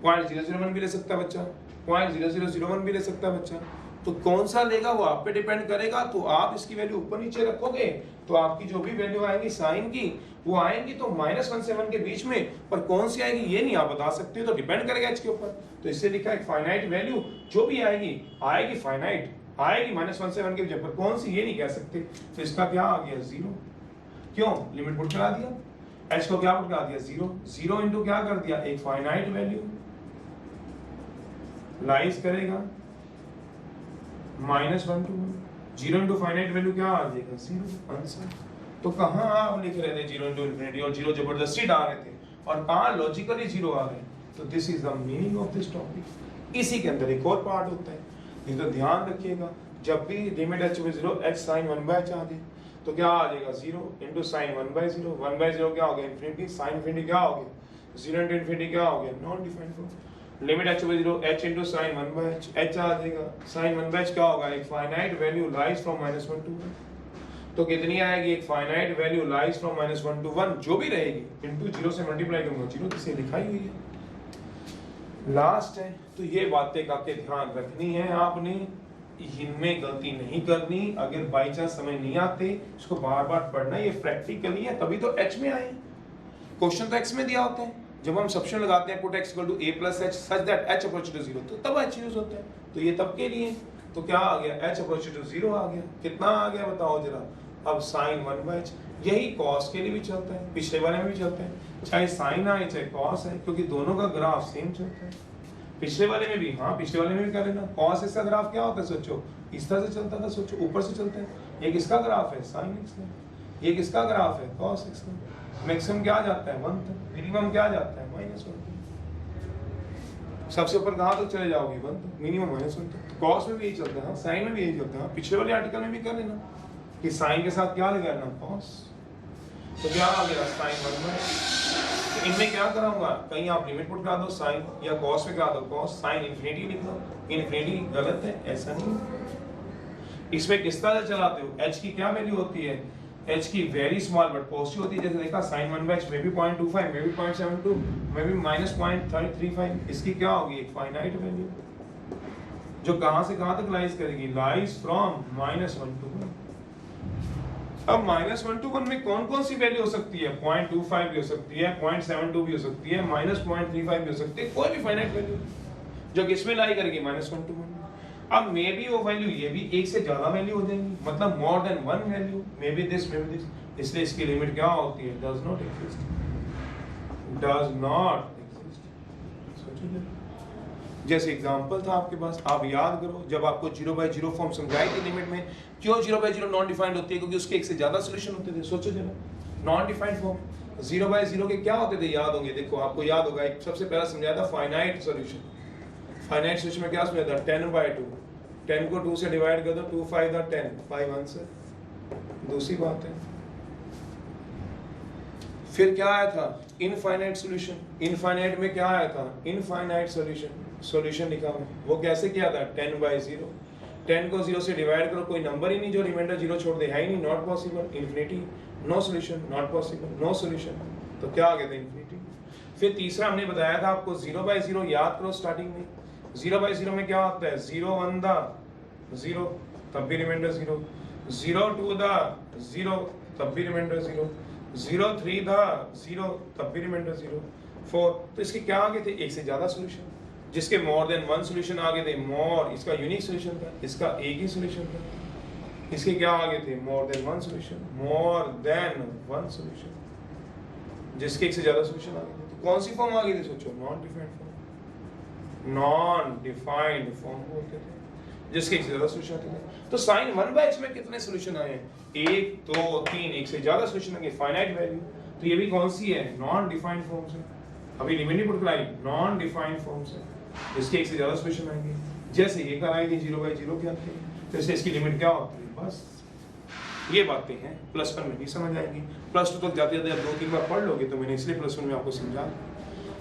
0.001 भी ले सकता है बच्चा, 0.0001 भी ले सकता है बच्चा। तो कौन सा लेगा वो आप पे डिपेंड करेगा। तो आप इसकी वैल्यू ऊपर नीचे रखोगे तो आपकी जो भी वैल्यू आएंगी साइन की वो आएंगी तो -1 से 1 के बीच में, पर कौन सी आएगी ये नहीं आप बता सकते, तो डिपेंड करेगा एच के ऊपर। तो इससे लिखा है फाइनाइट वैल्यू जो भी आएगी फाइनाइट, आएगी -1 से 1 के बीच, पर कौन सी ये नहीं कह सकते। तो इसका क्या आ गया 0, क्यों लिमिट पुट करा दिया, एच को क्या पुट करा दिया 0 इंटू क्या कर दिया एक फाइनाइट वैल्यू लाइज करेगा -1 to 1, 0 इंटू फाइनाइट वैल्यू क्या आ जाएगा 0 आंसर। तो कहाँ आप लिख रहे थे 0 इंटू इन्फिनिटी और 0 जबरदस्ती डाल रहे थे, और कहाँ लॉजिकली 0 आ रहे हैं। तो this is the meaning of this topic. इसी के अंदर एक और पार्ट होता है, ये तो ध्यान रखिएगा, जब भी लिमिट h में 0 h sin 1/h आ जाए तो क्या आ जाएगा 0 इंटू साइन 1/0, 1/0 क्या हो गया इन्फिनिटी, साइन इन्फिनिटी क्या हो गया 0 इंटू इन्फिनिटी क्या हो गया non defined form. Limit h में 0 h into sine 1/h, h आ जाएगा, साइन 1/h क्या होगा एक finite value lies from -1 to 1। तो कितनी आएगी एक finite value lies from -1 to 1 जो भी रहेगी इनटू 0 से मल्टीप्लाई करूंगा, 0 तो से लिखाई हुई है लास्ट है। तो ये बातें काके ध्यान रखनी है आपने, इनमें गलती नहीं करनी। अगर बाई चांस समझ नहीं आते इसको बार बार पढ़ना, ये प्रैक्टिकली है तभी तो एच में आए। क्वेश्चन तो एक्स में दिया होता है, जब हम सब्स्टिट्यूशन लगाते हैं put x equal to a plus h such that h approach to 0 तो तब h यूज होता है। तो ये तब के लिए, तो क्या आ गया h अप्रोच टू 0 आ गया, कितना आ गया बताओ जरा। अब sin 1/h यही cos के लिए भी चलता है, पिछले वाले में भी चलता है, चाहे sin आए चाहे cos है, क्योंकि दोनों का ग्राफ सेम चलता है। पिछले वाले में भी, हाँ पिछले वाले में भी कर लेना। cos इसका ग्राफ क्या होता है सोचो, इस तरह से चलता था, सोचो ऊपर से चलता है। ये किसका ग्राफ है sin x का, ये किसका ग्राफ है cos x का। मैक्सिमम क्या जाता है 1 तक, मिनिमम क्या जाता है -1 तक। सबसे ऊपर कहाँ तक चले जाओगे 1 तक, मिनिमम -1 तक। cos में भी यही चलता है, हाँ sin में भी यही चलता है। पिछले वाले आर्टिकल में भी कर लेना कि sin के साथ क्या लगाना cos, तो क्या आ गया sin 1/, तो इनमें क्या कराऊंगा, कहीं आप लिमिट पुट करा दो साइन या cos में करा दो cos, साइन इन्फिनिटी लिख दो, इन्फिनिटी गलत है ऐसा नहीं। इसमें किस तरह से चलाते हो, h की क्या वैल्यू होती है, h की वेरी स्मॉल बट पॉजिटिव होती है। जैसे देखा sin 1/h में भी 0.25, में भी 0.72, में भी -0.35, इसकी क्या होगी एक फाइनाइट वैल्यू जो कहां से कहां तक लाइज करेगी, लाइज फ्रॉम -1 to 1। अब -1 to 1 में कौन कौन सी वैल्यू हो सकती है, 0.25 भी हो सकती है, 0.72 भी हो सकती है, -0.35 भी हो सकती है, कोई भी फाइनाइट वैल्यू जो किसमें लाई करेगी -1 to 1। अब मे बी वो वैल्यू ये भी एक से ज्यादा वैल्यू हो जाएंगी, मतलब more than 1 value, may be this, इसलिए इसकी लिमिट क्या होती है does not exist, does not exist. सोचो जैसे एग्जांपल था आपके पास, आप याद करो जब आपको 0/0 फॉर्म समझाई थी लिमिट में, क्यों 0/0 नॉन डिफाइंड होती है, क्योंकि उसके एक से ज्यादा सॉल्यूशन होते थे। सोचो जरा नॉन डिफाइंड फॉर्म 0/0 के क्या होते थे, याद होंगे, देखो आपको याद होगा, एक सबसे पहला समझाया था फाइनाइट सॉल्यूशन। फाइनाइट सॉल्यूशन में क्या समझाया था 10/2, 10 को 2 से डिवाइड कर दो, 2 5 दा 10, 5 आंसर। दूसरी बात है फिर क्या आया था इनफाइनाइट सॉल्यूशन, इनफाइनाइट में क्या आया था इनफाइनाइट सॉल्यूशन, सॉल्यूशन लिखा हुआ, वो कैसे किया था 10/0, 10 को 0 से डिवाइड करो, कोई नंबर ही नहीं जो रिमाइंडर 0 छोड़ दे, है ही नहीं, not possible, infinity, no solution, not possible, no solution, तो क्या आ गया था इन्फिनिटी। फिर तीसरा हमने बताया था आपको 0/0, याद करो स्टार्टिंग में 0/0 में क्या होता है 0 1 दा 0 तब भी रिमाइंडर 0, 0 2 दा 0 तब भी रिमाइंडर 0, 0 3 दा 0 तब भी रिमाइंडर 0, 4। तो इसके क्या आगे थे एक से ज्यादा सॉल्यूशन, जिसके मोर देन 1 सॉल्यूशन आगे थे, मोर इसका यूनिक सॉल्यूशन था, इसका एक ही सॉल्यूशन था। इसके क्या आगे थे more than 1 solution, more than 1 solution, जिसके एक से ज्यादा सॉल्यूशन आगे थे। तो कौन सी फॉर्म आ गई थी सोचो, non defined form, non defined form बोलते थे, जिसके एक से ज्यादा सॉल्यूशन आते थे। तो sin 1/h में कितने सॉल्यूशन आए, 1 2 3, एक से ज्यादा सॉल्यूशन आए, फाइनाइट वैल्यू। तो ये भी कौन सी है नॉन डिफाइंड फॉर्म से, अभी लिमिट नहीं पुट कराई, नॉन डिफाइंड फॉर्म से, इसके एक से ज्यादा सॉल्यूशन आएंगे। जैसे ये कराई थी 0/0 के आते हैं, तो इसकी लिमिट क्या होती है, बस ये बातें हैं +1 में भी समझ आएंगी। +2 तक जाते जाते आप 2-3 बार पढ़ लोगे, तो मैंने इसलिए +1 में आपको समझा।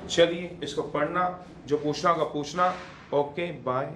चलिए इसको पढ़ना, जो पूछना होगा पूछना, ओके बाय।